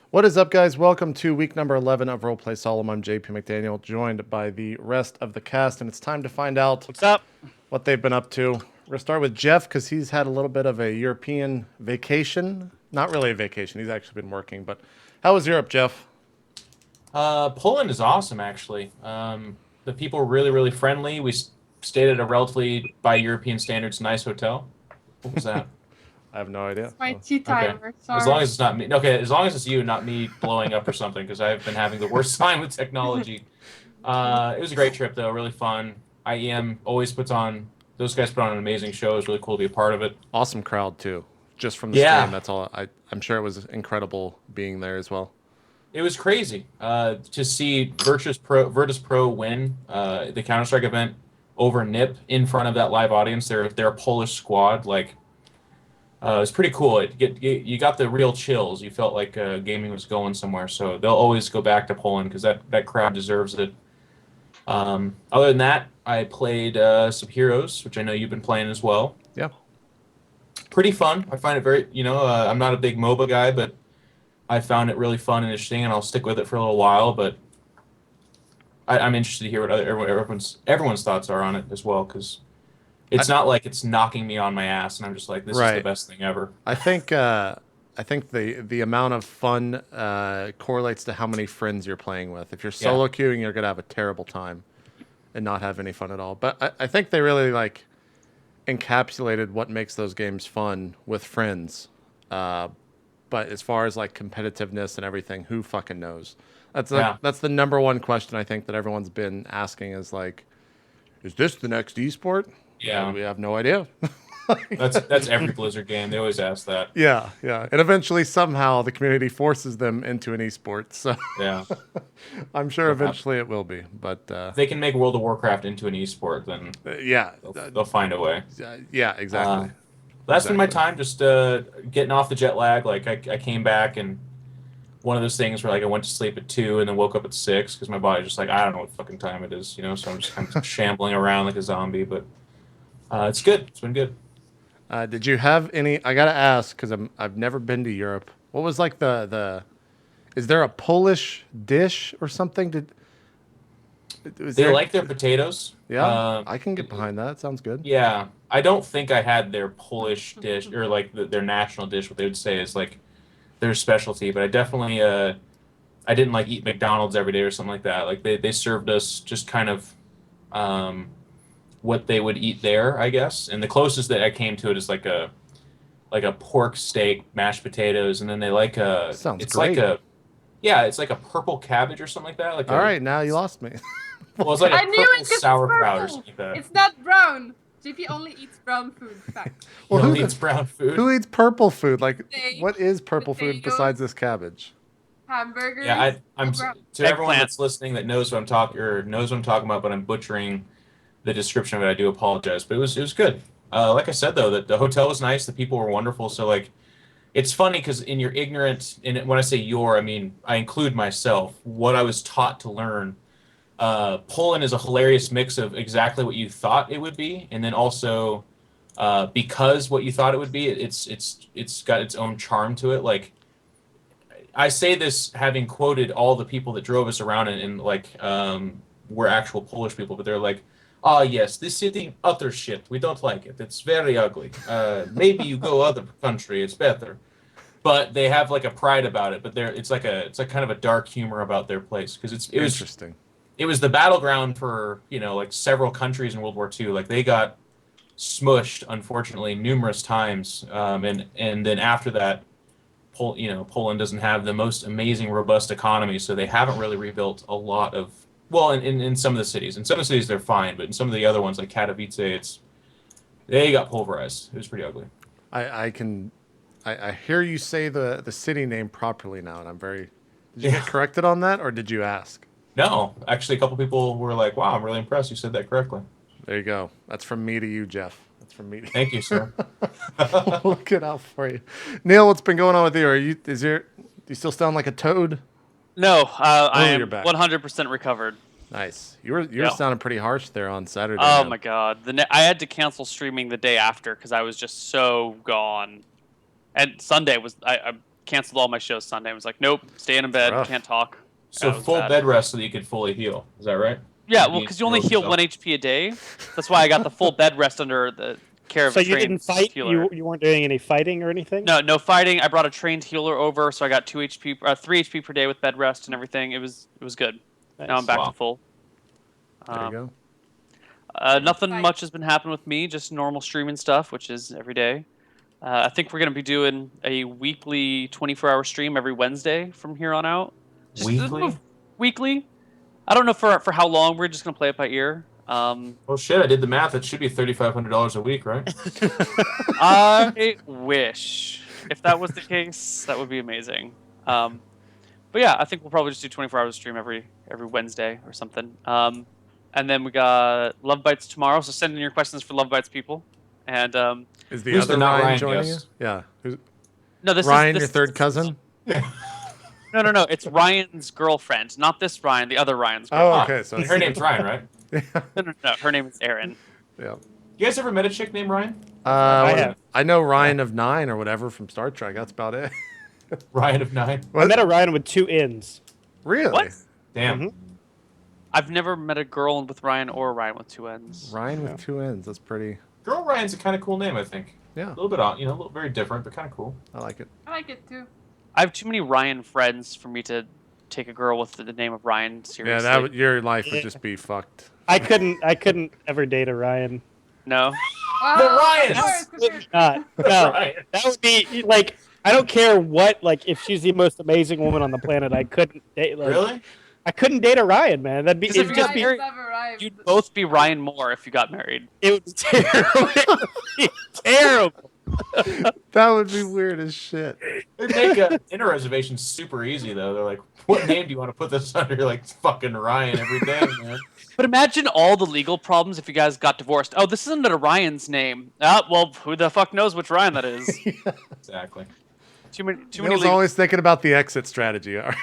What is up, guys? Welcome to week number 11 of RollPlay Solum. I'm JP McDaniel, joined by the rest of the cast, and it's time to find out What's up? what they've been up to. We're going to start with Jeff because he's had a little bit of a European vacation. Not really a vacation. He's actually been working, but how was Europe, Jeff? Poland is awesome, actually. The people were really, really friendly. Stayed at a relatively, by European standards, nice hotel. What was that? I have no idea. My tea timer. Sorry. As long as it's not me. Okay, as long as it's you, not me blowing up or something, because I've been having the worst time with technology. It was a great trip, though. Really fun. IEM always puts on. Those guys put on an amazing show. It was really cool to be a part of it. Awesome crowd, too. Just from the stream, that's all. I'm sure it was incredible being there as well. It was crazy to see Virtus Pro win the Counter-Strike event over NIP in front of that live audience. They're a Polish squad. Like, it was pretty cool. You got the real chills. You felt like gaming was going somewhere. So they'll always go back to Poland because that crowd deserves it. Other than that, I played some Heroes, which I know you've been playing as well. Yeah. Pretty fun. I find it very, I'm not a big MOBA guy, but I found it really fun and interesting, and I'll stick with it for a little while. But I'm interested to hear what everyone's thoughts are on it as well, because it's not like it's knocking me on my ass, and I'm just like, this is the best thing ever. I think the amount of fun correlates to how many friends you're playing with. If you're solo queuing, you're gonna have a terrible time and not have any fun at all. But I think they really encapsulated what makes those games fun with friends. But as far as competitiveness and everything, who fucking knows? That's the number one question I think that everyone's been asking is is this the next esport? Yeah, we have no idea. that's every Blizzard game. They always ask that. Yeah, and eventually somehow the community forces them into an esport. So yeah, I'm sure eventually it will be. But if they can make World of Warcraft into an esport, then they'll find a way. Yeah, exactly. That's been my time, just getting off the jet lag. I came back, and one of those things where I went to sleep at 2 and then woke up at 6 because my body's just I don't know what fucking time it is, so I'm just kind of shambling around like a zombie. But it's good. It's been good. Did you have any? I gotta ask because I've never been to Europe. What was the? Is there a Polish dish or something? They like their potatoes. Yeah, I can get behind that. Sounds good. Yeah, I don't think I had their Polish dish or their national dish. What they would say is their specialty, but I definitely I didn't eat McDonald's every day or something like that. They served us just kind of what they would eat there, I guess. And the closest that I came to it is like a pork steak, mashed potatoes, and then they Sounds it's great. It's like a purple cabbage or something like that. All right, now you lost me. Well, it's like I a knew purple it 'cause sauerkraut or it's something like that. It's not brown. JP only eats brown food. Fact. Well, Who eats brown food? Who eats purple food? Steak, What is purple food potatoes. besides this cabbage? Hamburgers. Yeah, I'm brown. to everyone that's listening that knows what I'm talking about, but I'm butchering the description of it. I do apologize, but it was good. Like I said though, that the hotel was nice, the people were wonderful. So it's funny because in your ignorance, and when I say your, I mean I include myself. What I was taught to learn, Poland is a hilarious mix of exactly what you thought it would be, and then also because what you thought it would be, it's got its own charm to it. I say this having quoted all the people that drove us around and were actual Polish people, but they're like, "Ah, yes, this city utter shit. We don't like it. It's very ugly. Maybe you go other country. It's better." But they have a pride about it. But it's like kind of a dark humor about their place because it was Interesting. It was the battleground for several countries in World War II. They got smushed, unfortunately, numerous times. And then after that, Poland doesn't have the most amazing, robust economy, so they haven't really rebuilt a lot of. Well, in some of the cities. In some of the cities, they're fine, but in some of the other ones, like Katowice, they got pulverized. It was pretty ugly. I hear you say the city name properly now, and I'm very. Did you get corrected on that, or did you ask? No, actually, a couple people were like, "Wow, I'm really impressed. You said that correctly." There you go. That's from me to you, Jeff. That's from me. Thank you, sir. Look it out for you, Neil. What's been going on with you? Do you still sound like a toad? No, I you're am back. 100% recovered. Nice. You were sounding pretty harsh there on Saturday. Oh man. my god, I had to cancel streaming the day after because I was just so gone. And Sunday was canceled all my shows Sunday. I was like, nope, staying in bed, Rough. can't talk. So That was full bad. bed rest so that you could fully heal. Is that right? Yeah, well, because you only heal yourself. 1 HP a day. That's why I got the full bed rest under the care of So a you trained didn't fight? healer. You weren't doing any fighting or anything? No fighting. I brought a trained healer over, so I got 2 HP, 3 HP per day with bed rest and everything. It was good. Nice. Now I'm back Wow. to full. There you go. Nothing Right. much has been happening with me, just normal streaming stuff, which is every day. I think we're going to be doing a weekly 24-hour stream every Wednesday from here on out. Just Weekly? Weekly. I don't know for how long. We're just going to play it by ear. Oh shit! I did the math. It should be $3,500 a week, right? I wish. If that was the case, that would be amazing. But yeah, I think we'll probably just do 24 hours of stream every Wednesday or something. And then we got Love Bites tomorrow, so send in your questions for Love Bites people. And Is the Who's other the not Ryan Ryan joining guest? you? Yeah. no, this Ryan, is your third cousin? No. It's Ryan's girlfriend, not this Ryan. The other Ryan's Oh, girlfriend. okay. So Her name's Ryan, right? No. Her name is Erin. yeah. You guys ever met a chick named Ryan? have. I know Ryan of 9 or whatever from Star Trek. That's about it. Ryan of 9. I met a Ryan with 2 N's. Really? What? Damn. Mhm. I've never met a girl with Ryan or Ryan with 2 N's. Ryan with 2 N's. That's pretty. Girl Ryan's a kind of cool name, I think. Yeah, A little bit odd, a little very different, but kind of cool. I like it. I like it too. I have too many Ryan friends for me to take a girl with the name of Ryan seriously. Yeah, your life would Yeah. just be fucked. I couldn't ever date a Ryan. No. Ryan! Of course, of course. No, Ryan. that would be like I don't care what if she's the most amazing woman on the planet, I couldn't date. Like, Really? I couldn't date a Ryan, man. That'd be Because if it'd you just got be married- Ryan's never arrived. You'd both be Ryan Moore if you got married. it would be terrible. It would be terrible. That would be weird as shit. They make dinner reservations super easy, though. They're like, what name do you want to put this under? You're like, fucking Ryan every day, man. But imagine all the legal problems if you guys got divorced. Oh, this isn't a Ryan's name. Well, who the fuck knows which Ryan that is? Exactly. Too many Neil's legal. always thinking about the exit strategy. Aren't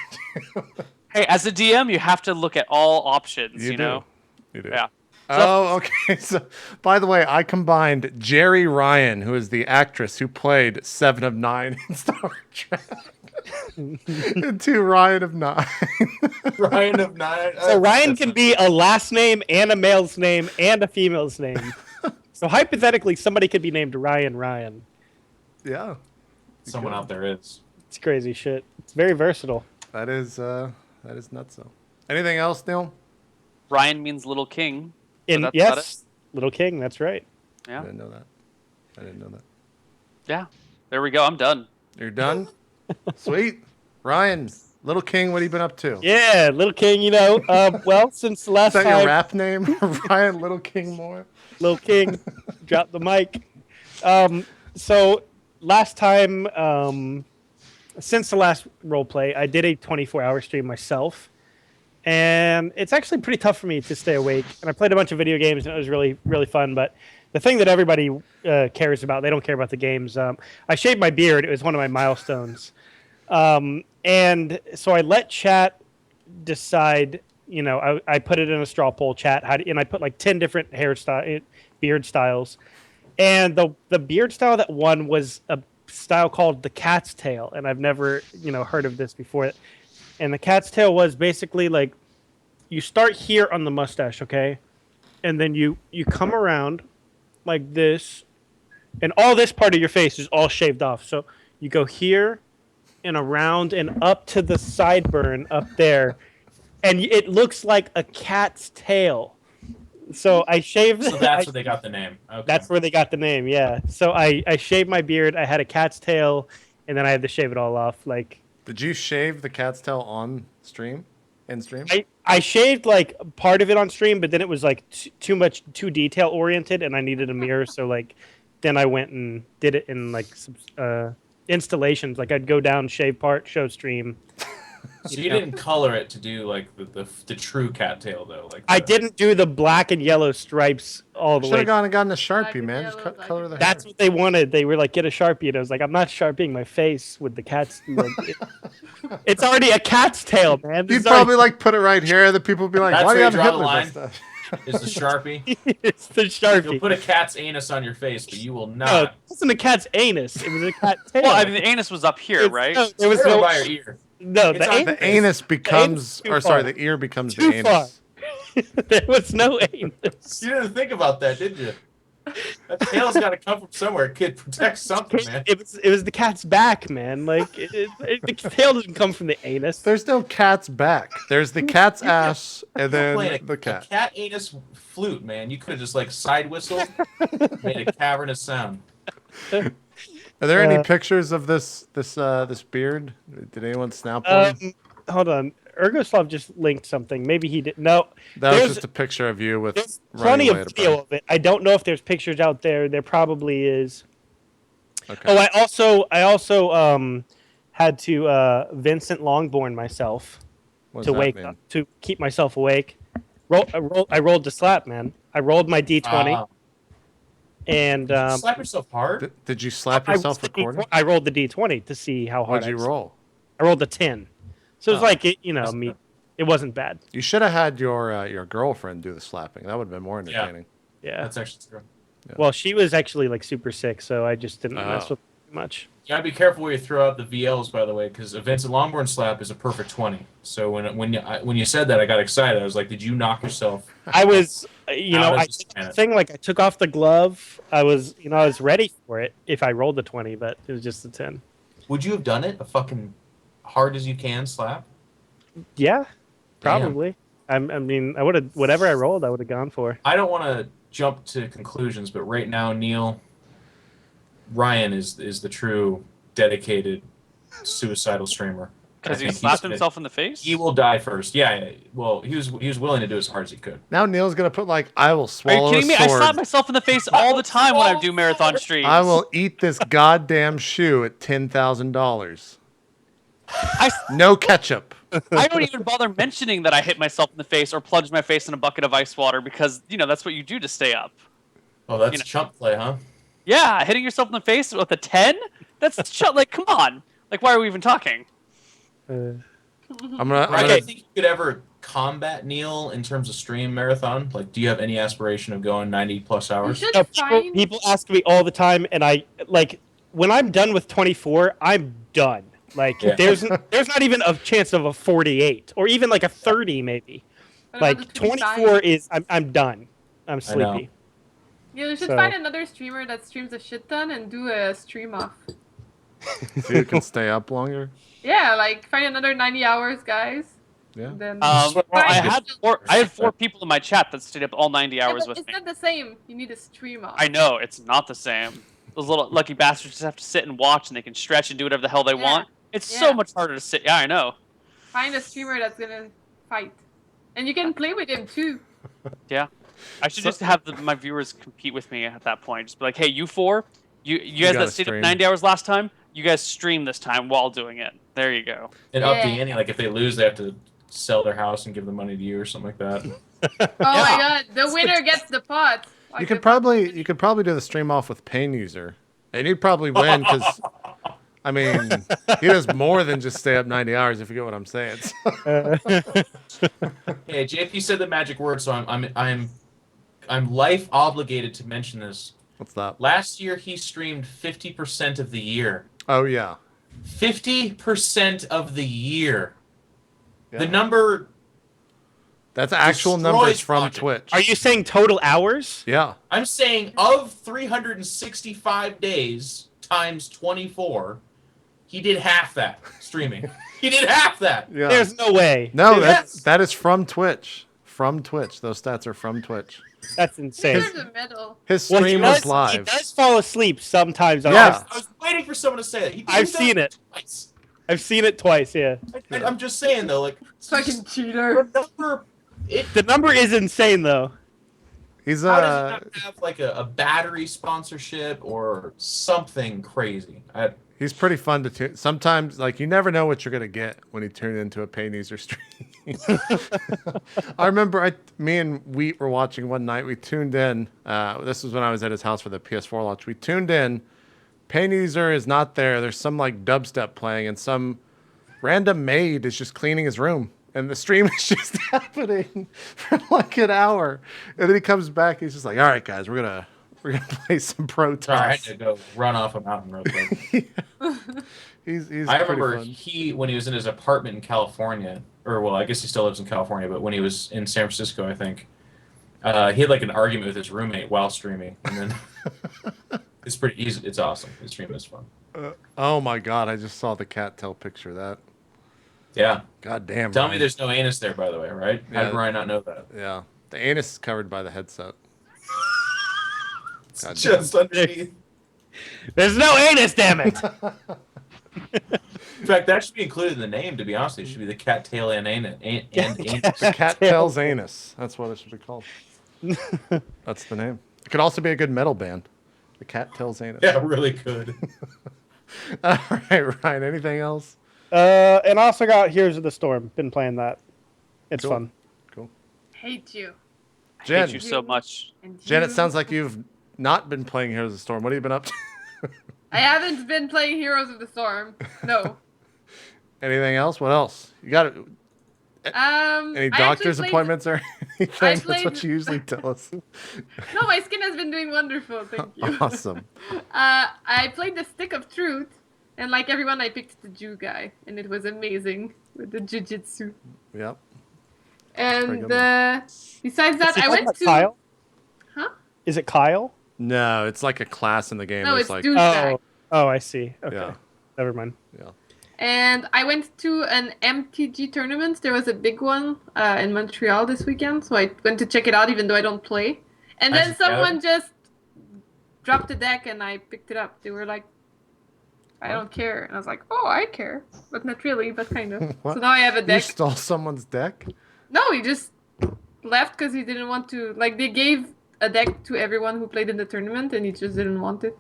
you? Hey, as a DM, you have to look at all options. You do. know. You do. Yeah. Oh, okay. So, by the way, I combined Jerry Ryan, who is the actress who played 7 of 9 in Star Trek, into Ryan of 9. Ryan of 9. So Ryan can be a last name and a male's name and a female's name. So hypothetically, somebody could be named Ryan. Yeah, Someone out there is. It's crazy shit. It's very versatile. that is nuts. So, anything else, Neil? Ryan means little king. So And that's about yes, Little King. That's right. Yeah. I didn't know that. Yeah. There we go. I'm done. You're done. Sweet, Ryan, Little King. What have you been up to? Yeah, Little King. Well, since the Is last that time, your rap name, Ryan Little King Moore? Little King, drop the mic. So last time, since the last role play, I did a 24-hour stream myself, and it's actually pretty tough for me to stay awake. And I played a bunch of video games, and it was really, really fun. But the thing that everybody cares about, they don't care about the games. I shaved my beard. It was one of my milestones. And so I let chat decide, I put it in a straw poll chat, and I put like 10 different beard styles. And the beard style that won was a style called the cat's tail. And I've never, heard of this before. And the cat's tail was basically like, you start here on the mustache, okay? And then you come around like this, and all this part of your face is all shaved off. So you go here and around and up to the sideburn up there, and it looks like a cat's tail. So I shaved. So that's where they got the name. Okay. That's where they got the name, yeah. So I shaved my beard. I had a cat's tail, and then I had to shave it all off. Like, Did you shave the cat's tail on stream? In stream? I shaved like part of it on stream, but then it was like too detail oriented, and I needed a mirror. So like, then I went and did it in like some installations. Like I'd go down, shave part, show stream. So you didn't color it to do like the true cattail though. Like I didn't do the black and yellow stripes all the Should way. have gone and gotten a Black Sharpie, and man. Just yellow, cut, black color and- the That's hair. what they wanted. They were like, get a Sharpie. And I was like, I'm not Sharpieing my face with the cat's. It's already a cat's tail, man. This You'd is already- probably like put it right here. The people would be like, That's "Why do you where have you draw the Hitler line. mustache?" Is the Sharpie? It's the Sharpie. You'll put a cat's anus on your face, but you will No, not. it wasn't a cat's anus. It was a cat tail. Well, I mean, the anus was up here, It's- right? No, there was Put it no. by your ear. No, It's the on anus. The anus becomes, too or sorry, far. the ear becomes Too the anus. There was no anus. You didn't think about that, did you? That tail's got to come from somewhere. Kid, protect something, man. It was the cat's back, man. Like the tail doesn't come from the anus. There's no cat's back. There's the cat's ass, and You're playing then the a cat. cat anus flute, man. You could have just like side whistled, made a cavernous sound. Are there any Uh, pictures of this beard? Did anyone snap one? Hold on. Ergoslav just linked something. Maybe he did. No, That was there's- just a picture of you with there's running plenty away of at a video bird. of it. I don't know if there's pictures out there. There probably is. Okay. Oh, I also had to Vincent Longborn myself What does to that wake mean? up, to keep myself awake. I rolled the slap, man. I rolled my D20 and Did you slap yourself hard? Did you slap I yourself rolled the recording? D20 I rolled the D20 to see how hard What'd you I roll? I rolled a 10. So it's Oh. like it, That's me. good. It wasn't bad. You should have had your girlfriend do the slapping. That would have been more entertaining. Yeah. That's actually true. Well, she was actually like super sick, so I just didn't mess Oh. with her too much. You gotta be careful where you throw out the VLs, by the way, because a Vincent Longborn slap is a perfect 20. So when you said that, I got excited. I was like, did you knock yourself? I was, Out I of did the the thing like I took off the glove. I was ready for it if I rolled the 20, but it was just a 10. Would you have done it? A fucking hard as you can slap? Yeah, probably. I mean, I would have whatever I rolled, I would have gone for. I don't want to jump to conclusions, but right now, Neal, Ryan is the true dedicated suicidal streamer. Because he I think slapped he's- himself in the face. He will die first. Yeah. Well, he was willing to do as hard as he could. Now Neil's gonna put like, I will Are you swallow kidding me? a I sword. slap myself in the face all the time when I do marathon streams. I will eat this goddamn shoe at $10,000. No ketchup. I don't even bother mentioning that I hit myself in the face or plunged my face in a bucket of ice water because that's what you do to stay up. Oh, that's You know. chump play, huh? Yeah, hitting yourself in the face with a 10? That's like, come on. Like, why are we even talking? I'm gonna. Ryan, do you think you could ever combat Neal in terms of stream marathon? Like, do you have any aspiration of going 90 plus You hours? should No, find. people ask me all the time, and I like when I'm done with 24, I'm done. Like Yeah. there's not even a chance of a 48 or even like a 30 maybe. What about Like the 25? 24 is I'm done. I'm I know. sleepy. Yeah, you should So- find another streamer that streams a shit ton and do a stream off. So you can stay up longer. Yeah, like find another 90 hours, guys. Yeah. Then Well, I I had four people in my chat that stayed up all 90 Yeah, hours but with it's me. not the same. You need a stream off. I know, it's not the same. Those little lucky bastards just have to sit and watch and they can stretch and do whatever the hell they Yeah. want. It's Yeah. so much harder to sit. Yeah, I know. Find a streamer that's gonna fight, and you can play with him too. Yeah. I should just have my viewers compete with me at that point. Just be like, hey, you four, you guys gotta that stayed up stream. 90 hours last time, you guys stream this time while doing it. There you go. And up the Yeah. ante, like if they lose, they have to sell their house and give the money to you or something like that. Oh my god, the winner gets the pot. Like You the could probably do the stream off with Pain User, and you'd probably win because, I mean, he does more than just stay up 90 hours. If you get what I'm saying. Hey, JP said the magic word, so I'm life obligated to mention this. What's that? Last year, he streamed 50% of the year. Oh yeah. 50% of the year. Yeah. The number. That's actual destroys numbers from logic. Twitch. Are you saying total hours? Yeah. I'm saying of 365 days times 24, he did half that streaming. He did half that. Yeah. There's no way. No, Yes. that is from Twitch. From Twitch. Those stats are from Twitch. That's insane. There's a medal. His Well, stream he was He live. does fall asleep sometimes. Yeah. I was waiting for someone to say that. I've seen it. Twice. I've seen it twice. Yeah, I'm just saying though, like Fucking cheater. the number. the number is insane though. He's How does it not have like a battery sponsorship or something crazy? he's pretty fun to tune. Sometimes, like, you never know what you're gonna get when he turned into a Pain User stream. I remember me and Wheat were watching one night. We tuned in. This was when I was at his house for the PS4 launch. We tuned in. Pain User is not there. There's some like dubstep playing, and some random maid is just cleaning his room. And the stream is just happening for like an hour. And then he comes back. He's just like, all right, guys, we're gonna play some Pro Sorry, I had Toss. to go run off a mountain real quick. He's I pretty remember fun. when he was in his apartment in California, or well, I guess he still lives in California, but when he was in San Francisco, I think, he had like an argument with his roommate while streaming. And then it's pretty easy. It's awesome. His stream is fun. Oh my God, I just saw the cattail picture of that. Yeah. God damn. Tell me Ryan. there's no anus there, by the way, right? How Yeah. did Ryan not know that? Yeah. The anus is covered by the headset. It's God just underneath. There's no anus, damn it! In fact, that should be included in the name, to be honest. It should be the cattail and anus. The cattail's anus. That's what it should be called. That's the name. It could also be a good metal band. The cattail's anus. Yeah, really good. All right, Ryan. Anything else? And I also got Heroes of the Storm. Been playing that. It's Cool. fun. Cool. Hate you. I Jen. hate you so much. And Jen, it you. sounds like you've not been playing Heroes of the Storm. What have you been up to? I haven't been playing Heroes of the Storm. No. Anything else? What else? You got it? Any I doctor's actually played- appointments or anything? That's what played- you usually tell us. No, my skin has been doing wonderful. Thank you. Awesome. I played the Stick of Truth, and like everyone, I picked the Jew guy, and it was amazing with the jiu-jitsu. Yep. And good besides that, Is it I went called to. Kyle? Huh? Is it Kyle? No, it's like a class in the game. No, where it's like, douchebag. Oh, I see. Okay. Yeah. Never mind. Yeah. And I went to an MTG tournament. There was a big one in Montreal this weekend, so I went to check it out, even though I don't play. And then Magic someone Gathering? just dropped a deck, and I picked it up. They were like, "I don't care," and I was like, "Oh, I care, but not really, but kind of." What? So now I have a You deck. stole someone's deck? No, he just left because he didn't want to. Like they gave a deck to everyone who played in the tournament, and he just didn't want it.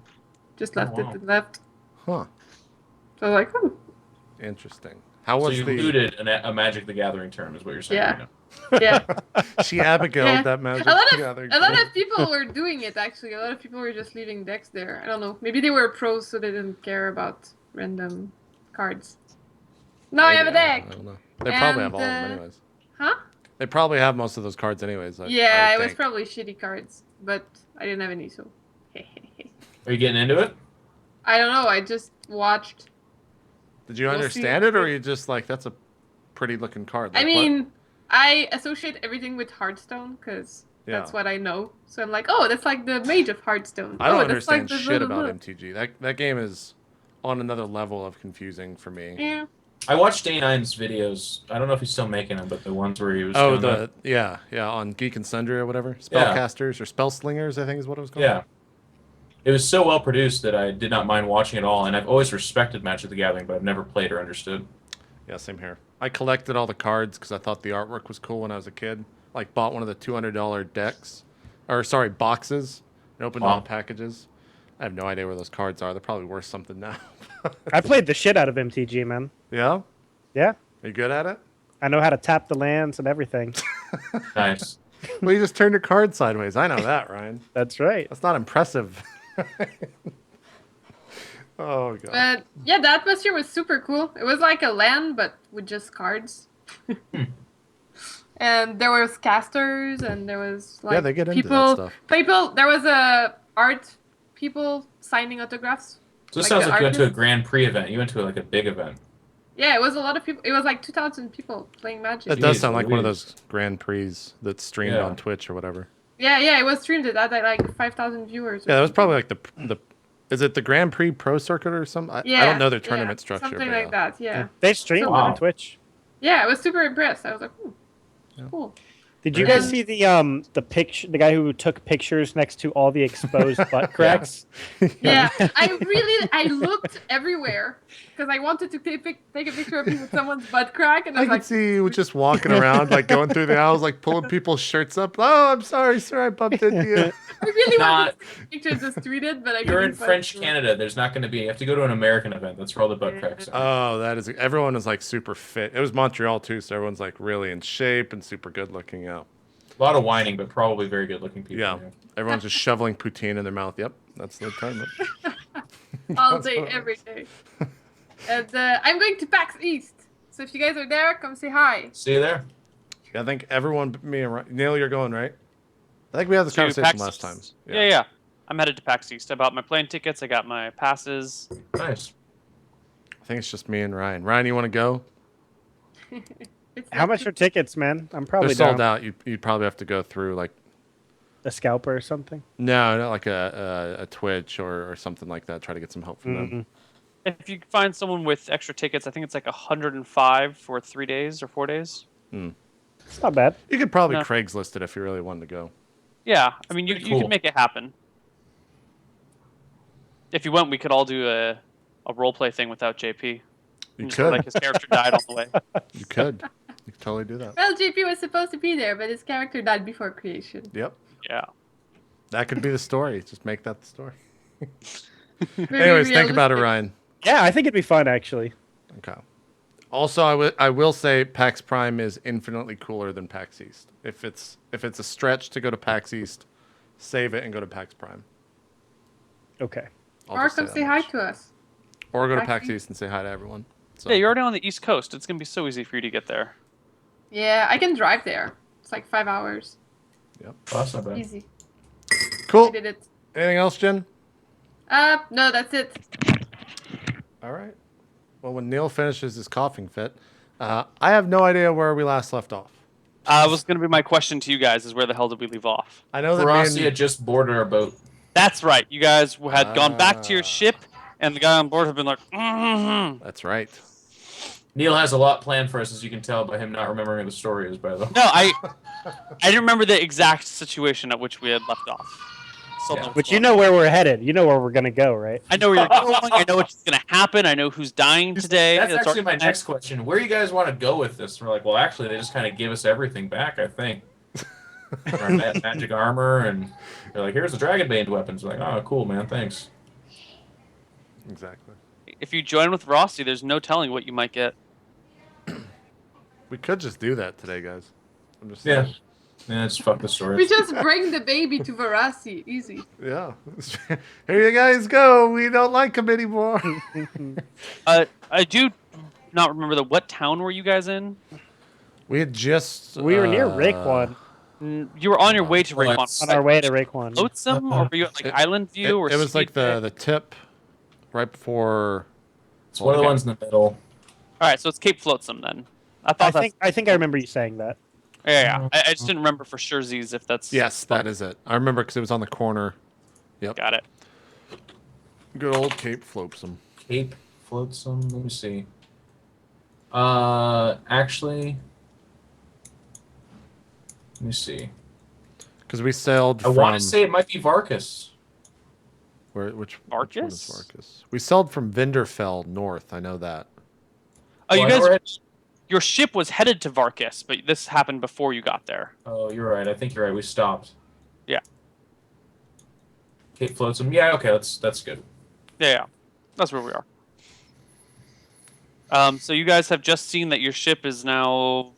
Just left wow. it and left. Huh. So I was like, "Oh, Interesting. How So was you the... looted a Magic the Gathering term, is what you're saying. Yeah. right yeah." She Abigailed Yeah. that Magic A lot the of Gathering a lot game. of people were doing it actually. A lot of people were just leaving decks there. I don't know. Maybe they were pros, so they didn't care about random cards. Now I have a Maybe, deck. I don't know. They probably have And, all of them anyways. Huh? They probably have most of those cards anyways. Yeah, I it was think. probably shitty cards, but I didn't have any, so. Are you getting into it? I don't know. I just watched. Did you We'll understand see. it, or are you just like, that's a pretty looking card? I Like, mean, I associate everything with Hearthstone because Yeah. that's what I know. So I'm like, oh, that's like the Mage of Hearthstone. I don't oh, that's like understand the shit blah, blah, about blah. MTG. That game is on another level of confusing for me. Yeah. I watched Day9's videos. I don't know if he's still making them, but the ones where he was Oh, doing that. yeah, on Geek and Sundry or whatever. Yeah. Spellcasters or Spellslingers, I think is what it was called. Yeah. It was so well produced that I did not mind watching it all, and I've always respected Magic the Gathering, but I've never played or understood. Yeah, same here. I collected all the cards because I thought the artwork was cool when I was a kid. Like, bought one of the $200 decks, or sorry, boxes, and opened all Wow. the packages. I have no idea where those cards are. They're probably worth something now. I played the shit out of MTG, man. Yeah? Yeah. Are you good at it? I know how to tap the lands and everything. Nice. Well, you just turned your card sideways. I know that, Ryan. That's right. That's not impressive. Oh, God. But yeah, the atmosphere was super cool. It was like a LAN, but with just cards. And there was casters, and there was like Yeah, they get into that people. stuff. People. There was a art people signing autographs. So this Like sounds the like you went to a artist? Grand Prix event. You went to like a big event. Yeah, it was a lot of people. It was like 2,000 people playing Magic. That does Jeez sound like one of Louise. those Grand Prix that's streamed Yeah. on Twitch or whatever. Yeah, it was streamed. It had like 5,000 viewers. or Yeah, that was something. probably like the is it the Grand Prix Pro Circuit or something? I don't know their tournament structure. Something but like that. Yeah. They stream So- on Wow. Twitch. Yeah, I was super impressed. I was like, cool. Did you Very guys good. see the picture? The guy who took pictures next to all the exposed butt cracks. Yeah, I looked everywhere because I wanted to take a picture of me with someone's butt crack, and I I was can like, see you just walking around, like going through the aisles, like pulling people's shirts up. Oh, I'm sorry, sir, I bumped into you. I really wanted Not- to take a picture, just tweet it, but I You're in couldn't find French it. Canada. There's not going to be. You have to go to an American event. That's where all the butt cracks are. Oh, that is. Everyone is like super fit. It was Montreal too, so everyone's like really in shape and super good looking. Yeah, A lot of whining, but probably very good looking people. yeah. Everyone's just shoveling poutine in their mouth. Yep, that's the tournament. all day, every day. And I'm going to PAX East, So if you guys are there, come say hi. See you there. I think everyone, but me and Ryan, Neal, you're going, right? I think we had this To conversation PAX last time. East. Yeah. I'm headed to PAX East. I bought my plane tickets. I got my passes. Nice. I think it's just me and Ryan. Ryan, you want to go? How much are tickets, man? I'm probably They're sold down. out. You'd probably have to go through like A scalper or something. no, not like a Twitch or something like that. Try to get some help from them. If you find someone with extra tickets, I think it's like 105 for 3 days or 4 days. It's not bad. You could probably No. Craigslist it if you really wanted to go. Yeah, I mean, you Pretty cool. can make it happen. If you want, we could all do a roleplay thing without JP. You Just could. like his character died on the way. You could. You could totally do that. Well, JP was supposed to be there, but his character died before creation. Yep. Yeah. That could be the story. Just make that the story. Very Anyways, think about it, realistic. Ryan. Yeah, I think it'd be fun actually. Okay. Also, I will say PAX Prime is infinitely cooler than PAX East. If it's a stretch to go to PAX East, save it and go to PAX Prime. Okay. I'll Or just come that say hi much. to us. Or go to PAX PAX East. East and say hi to everyone. So, Yeah, you're already on the East Coast. It's going to be so easy for you to get there. Yeah, I can drive there. It's like 5 hours. Yep. Oh, that's not bad. Easy. Cool. I did it. Anything else, Jen? No, that's it. All right. Well, when Neal finishes his coughing fit, I have no idea where we last left off. Was going to be my question to you guys: is where the hell did we leave off? I know that Ferocity me had and, just boarded our boat. That's right. You guys had gone back to your Ah. ship, and the guy on board had been like, That's right. Neal has a lot planned for us, as you can tell by him not remembering what the story is, by the way. No, I didn't remember the exact situation at which we had left off. So Yeah. But you know where we're headed. You know where we're gonna go, right? I know where you're going. I know what's going to happen. I know who's dying today. That's actually my already- next question. Where do you guys want to go with this? We're like, well, actually, they just kind of give us everything back, I think. Our magic armor, and they're like, here's the Dragonbane weapons. We're like, oh, cool, man, thanks. Exactly. If you join with Rossi, there's no telling what you might get. We could just do that today, guys. I'm just Yeah. saying. Yeah, just fuck the story. We just bring the baby to Verasi. Easy. Yeah. Here you guys go. We don't like him anymore. I do not remember what town were you guys in? We had just. We were near Raekwon. You were on your way to Well, Rayquan. that's- On our way to Raekwon. Flotsam, or were you at like Island View, or It was like Speedway? the tip right before. It's one of the Okay. ones in the middle. All right, so it's Cape Flotsam then. I think I remember you saying that. Yeah. I just didn't remember for sure, Z's, if that's. Yes, that is it. I remember because it was on the corner. Yep. Got it. Good old Cape Flopsum. Cape Flotsam. Let me see. Actually, let me see. Because we sailed I from. want to say it might be Varkas. Which one is Varkas? Varkas? We sailed from Vinderfell north. I know that. Oh, you Well, I know guys, we're at- your ship was headed to Varkas, but this happened before you got there. Oh, you're right. I think you're right. We stopped. Yeah. Cape Flotsam. Yeah. Okay. That's good. Yeah. That's where we are. So you guys have just seen that your ship is now,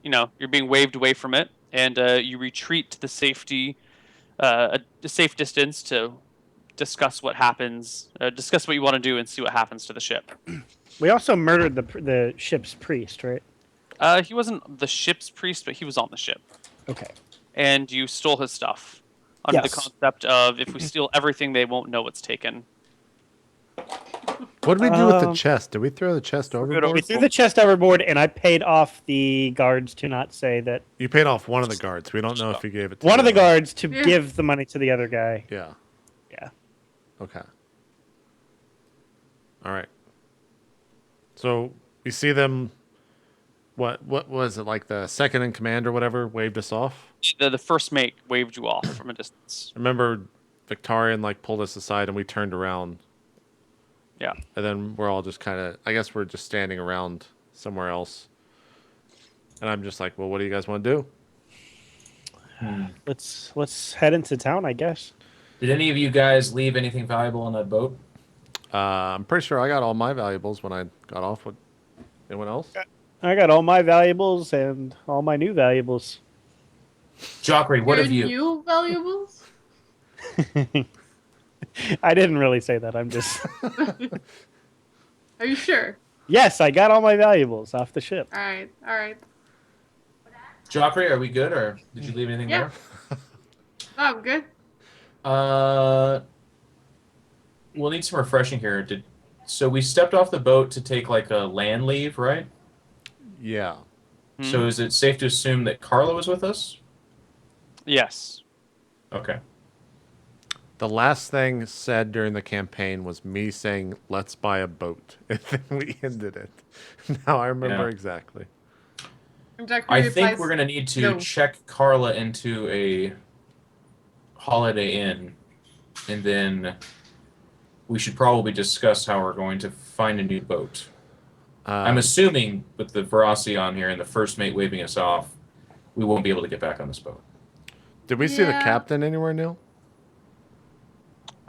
you're being waved away from it, and you retreat to the safety, a safe distance to discuss what happens, discuss what you want to do, and see what happens to the ship. We also murdered the ship's priest, right? He wasn't the ship's priest, but he was on the ship, Okay. and you stole his stuff under the Yes. concept of if we steal everything, they won't know it's taken. What did we do with the Um, chest? Did we throw the chest overboard? We threw the chest overboard, and I paid off the guards to not say that. You paid off one of the guards. We don't know if you gave it to One of the other. guards to Yeah. give the money to the other guy. Yeah. Yeah. Okay. All right. So we see them. What was it, like the second in command or whatever waved us off? The first mate waved you off from a distance. Remember, Victorian pulled us aside and we turned around. Yeah. And then we're all just kind of, I guess we're just standing around somewhere else. And I'm just like, well, what do you guys want to do? Let's head into town, I guess. Did any of you guys leave anything valuable on that boat? I'm pretty sure I got all my valuables when I got off. With anyone else? I got all my valuables and all my new valuables. Jockry, what Your have you? new valuables? I didn't really say that. I'm just. Are you sure? Yes, I got all my valuables off the ship. All right, all right. Joffrey, are we good, or did you leave anything Yeah. Oh, I'm good. there? We'll need some refreshing here. So we stepped off the boat to take like a land leave, right? Yeah. So is it safe to assume that Carla was with us? Yes. Okay. The last thing said during the campaign was me saying, "Let's buy a boat," and then we ended it. Now I remember Yeah. exactly. And Jack I replies, think we're going to need to no. check Carla into a Holiday Inn, and then we should probably discuss how we're going to find a new boat. I'm assuming with the Verasi on here and the first mate waving us off, we won't be able to get back on this boat. Did we see the Yeah. captain anywhere, Neil?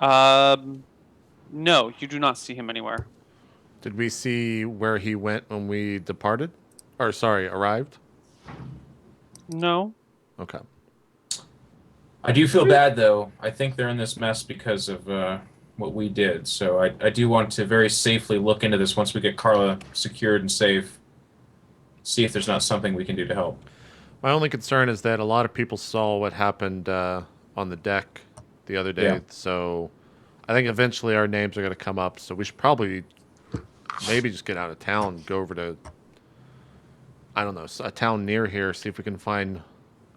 No, you do not see him anywhere. Did we see where he went when we departed? Or, sorry, arrived? No. Okay. I do feel bad, though. I think they're in this mess because of what we did. So I do want to very safely look into this once we get Carla secured and safe. See if there's not something we can do to help. My only concern is that a lot of people saw what happened on the deck the other day. Yeah. So I think eventually our names are going to come up. So we should probably maybe just get out of town, go over to, I don't know, a town near here, see if we can find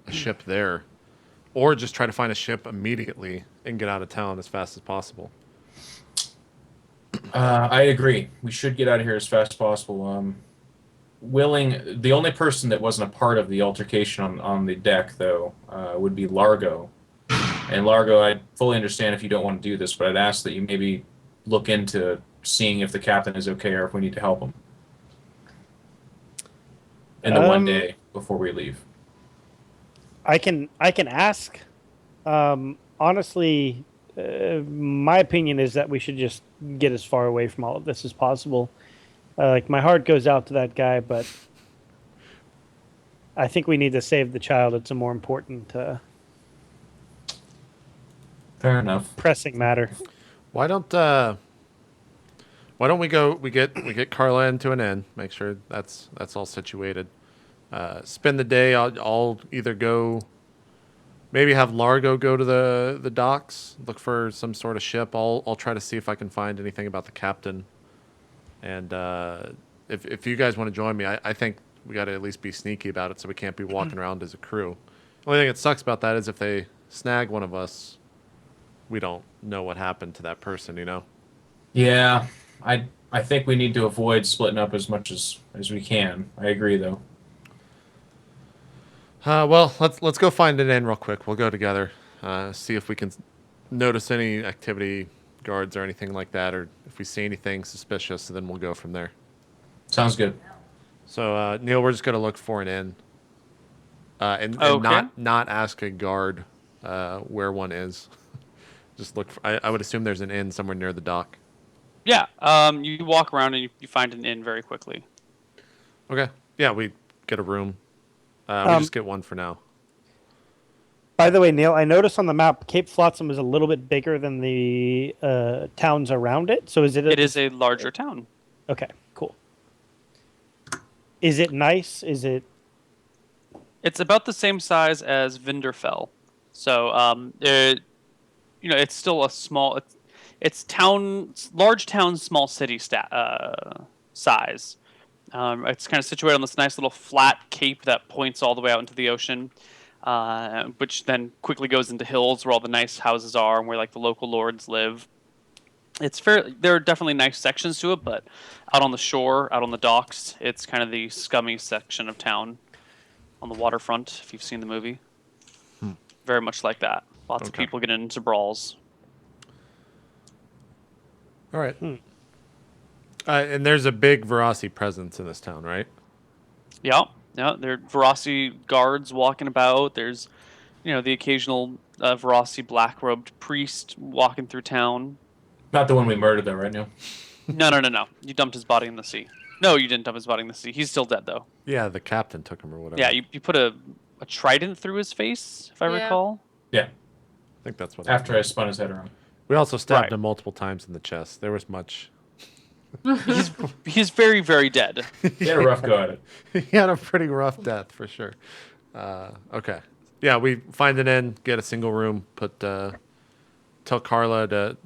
a ship there. Or just try to find a ship immediately and get out of town as fast as possible. I agree. We should get out of here as fast as possible. The only person that wasn't a part of the altercation on the deck, though, would be Largo. And Largo, I fully understand if you don't want to do this, but I'd ask that you maybe look into seeing if the captain is okay or if we need to help him. In the one day before we leave. I can ask. Honestly, my opinion is that we should just get as far away from all of this as possible. Like, my heart goes out to that guy, but I think we need to save the child. It's a more important, Fair enough. pressing matter. Why don't we go? We get Carla into an inn. Make sure that's all situated. Spend the day. I'll either go. Maybe have Largo go to the docks, look for some sort of ship. I'll try to see if I can find anything about the captain. And if you guys want to join me, I think we got to at least be sneaky about it, so we can't be walking around as a crew. The only thing that sucks about that is if they snag one of us, we don't know what happened to that person, you know? Yeah, I think we need to avoid splitting up as much as we can. I agree, though. Well, let's go find an inn real quick. We'll go together, see if we can notice any activity guards or anything like that, or if we see anything suspicious, then we'll go from there. Sounds good. So, Neil, we're just going to look for an inn. And Okay. not ask a guard where one is. Just look for, I would assume there's an inn somewhere near the dock. Yeah. You walk around and you find an inn very quickly. Okay. Yeah, we get a room. We just get one for now. By the way, Neil, I noticed on the map Cape Flotsam is a little bit bigger than the towns around it. So is it? It is a larger town. Okay, cool. Is it nice? Is it? It's about the same size as Vinderfell. So, it's still a small. It's large town, small city size. It's kind of situated on this nice little flat cape that points all the way out into the ocean, which then quickly goes into hills where all the nice houses are and where like the local lords live. There are definitely nice sections to it, but out on the shore, out on the docks, it's kind of the scummy section of town on the waterfront, if you've seen the movie. Very much like that. Lots of people getting into brawls. All right. And there's a big Verasi presence in this town, right? Yeah. There are Verasi guards walking about. There's, the occasional Verasi black-robed priest walking through town. Not the one we murdered, though, right, Neil? No. You dumped his body in the sea. No, you didn't dump his body in the sea. He's still dead, though. Yeah, the captain took him or whatever. Yeah, you put a trident through his face, if I recall. Yeah. I think that's what After I spun his head around. We also stabbed Right. him multiple times in the chest. There was much He's very, very dead. He had a rough go at it. He had a pretty rough death for sure. Okay. Yeah, we find an inn, get a single room, tell Carla to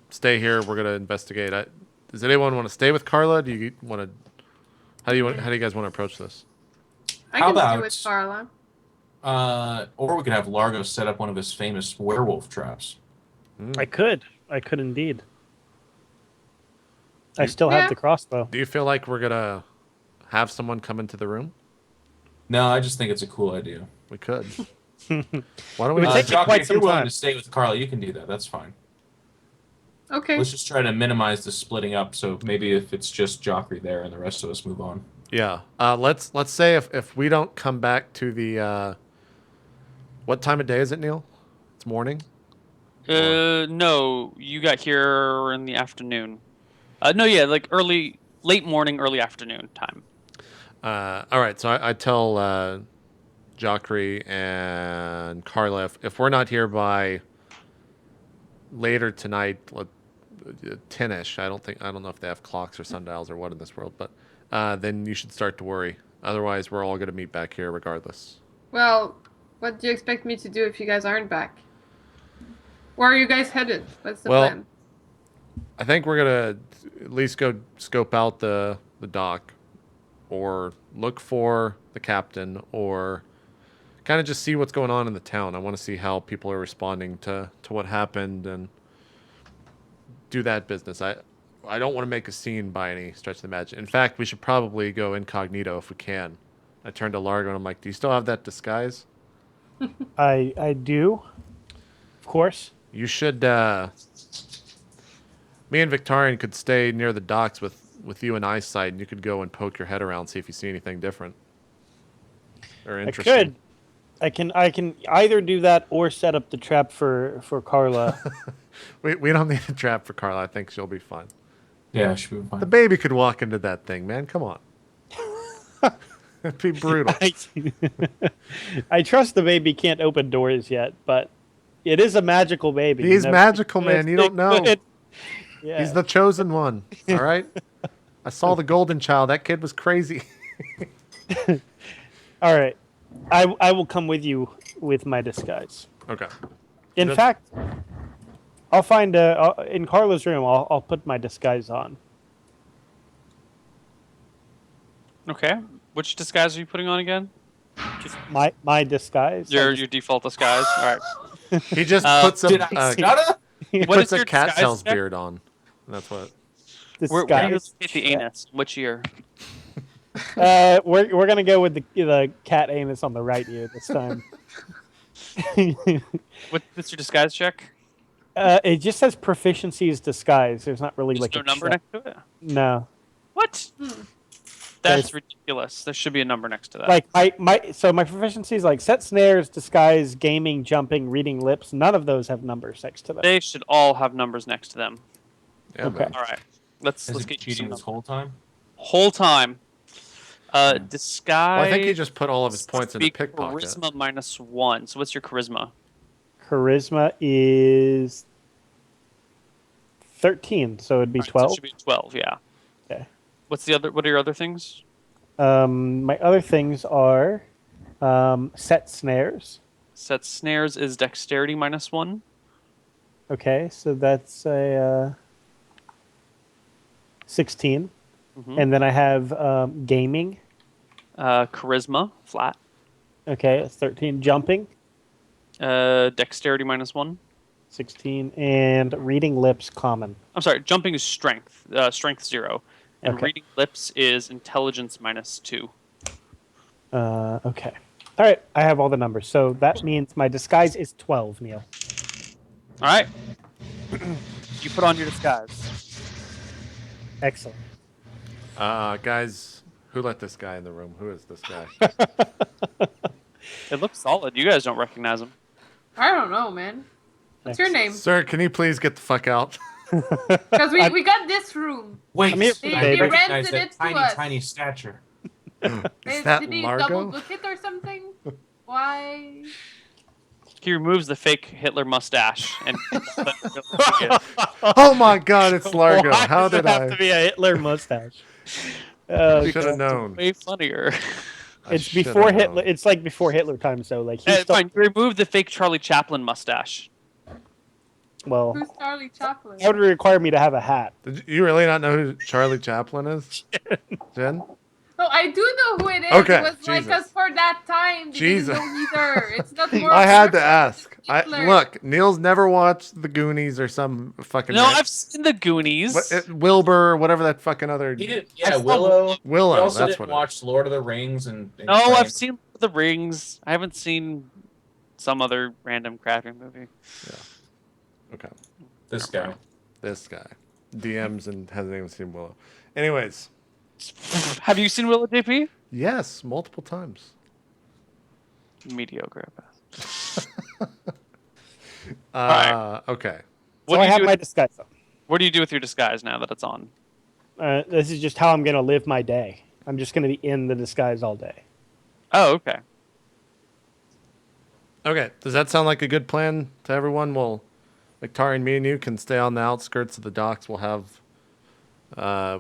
stay here. We're gonna investigate. Does anyone want to stay with Carla? Do you want to? How do you guys want to approach this? I How can stay about- with Carla. Or we could have Largo set up one of his famous werewolf traps. I could indeed. I still have the crossbow. Do you feel like we're gonna have someone come into the room? No, I just think it's a cool idea. We could. Why don't we? It would take Jockey, quite if you're some willing time. to stay with Carla, you can do that. That's fine. Okay. Let's just try to minimize the splitting up. So maybe if it's just Jockey there and the rest of us move on. Yeah. Let's say if we don't come back to the what time of day is it, Neil? It's morning. No, you got here in the afternoon. No, yeah, like late morning, early afternoon time. All right. So I tell Jockey and Carla if we're not here by later tonight, 10ish. I don't know if they have clocks or sundials or what in this world, but then you should start to worry. Otherwise, we're all going to meet back here regardless. Well, what do you expect me to do if you guys aren't back? Where are you guys headed? What's the plan? I think we're going to at least go scope out the dock or look for the captain or kind of just see what's going on in the town. I want to see how people are responding to what happened and do that business. I don't want to make a scene by any stretch of the imagination. In fact, we should probably go incognito if we can. I turned to Largo and I'm like, do you still have that disguise? I do. Of course. You should... me and Victorian could stay near the docks with you in eyesight, and you could go and poke your head around, see if you see anything different or interesting. I can either do that or set up the trap for Carla. We don't need a trap for Carla. I think she'll be fine. Yeah, should be fine. The baby could walk into that thing, man. Come on. It'd be brutal. I trust the baby can't open doors yet, but it is a magical baby. He's magical, man. You don't know. Yeah. He's the chosen one. All right? I saw the golden child. That kid was crazy. All right. I will come with you with my disguise. Okay. In fact, I'll find in Carla's room. I'll put my disguise on. Okay. Which disguise are you putting on again? Just my disguise. Your default disguise. All right. He just puts Did I stutter? he What puts is a your cat disguise tail's check? beard on. That's what. Where do you Disguise. hit the anus? Which ear? We're gonna go with the cat anus on the right ear this time. What's your disguise check? It just says proficiency is disguise. There's not really Just like no a number check. next to it? No. What? That's ridiculous. There should be a number next to that. Like my proficiency is like set snares, disguise, gaming, jumping, reading lips. None of those have numbers next to them. They should all have numbers next to them. Yeah, Okay. man. All right. Let's Has it get you cheating some this whole time? whole time. Disguise. Well, I think he just put all of his points into Speak pickpocket. Charisma -1. So what's your charisma? Charisma is 13, so it'd be All right, so 12. it should be 12. Yeah. Okay. What's the other? What are your other things? My other things are set snares. Set snares is dexterity -1. Okay, so that's a 16. Mhm. And then I have gaming. Charisma flat. Okay, that's 13. Jumping, Dexterity -1. 16. And reading lips, common. I'm sorry. Jumping is strength. Strength 0. And Okay. reading lips is intelligence -2. Okay. All right, I have all the numbers. So that means my disguise is 12, Neil. All right. You put on your disguise. Excellent. Guys, who let this guy in the room? Who is this guy? It looks solid. You guys don't recognize him. I don't know, man. What's your name? Sir, can you please get the fuck out? Because we got this room. Wait, I'm here- They I recognize rented that it to tiny, us. tiny stature. Is that Did he Largo? double book it or something? Why? He removes the fake Hitler mustache and. Oh my God, it's Largo. Why How does it did have I? to be a Hitler mustache? Oh, Should have God. known. Way funnier. I It's shoulda before known. Hitler. It's like before Hitler times, though. Like he's still, Fine. Remove the fake Charlie Chaplin mustache. well, Who's Charlie Chaplin? that would require me to have a hat. Did you really not know who Charlie Chaplin is, Jen? No, I do know who it is. Okay, It was like Jesus. us for that time. They Jesus. didn't know either. It's not more. I had to of a ask. Hitler. Look, Neil's never watched The Goonies or some fucking. No, I've seen the Goonies. Wilbur, whatever that fucking other. He did, I yeah, saw Willow. Willow, He also that's didn't what it watch Lord of the Rings and No, Frank. I've seen The Rings. I haven't seen some other random crappy movie. Okay, This guy. this guy, DMs and hasn't even seen Willow. Anyways, Have you seen Willow, JP? yes, multiple times. Mediocre. Okay. What So do I you have do? my disguise on. What do you do with your disguise now that it's on? This is just how I'm gonna live my day. I'm just gonna be in the disguise all day. Oh, okay. Okay. Does that sound like a good plan to everyone? Well, Victoria and me and you can stay on the outskirts of the docks. We'll have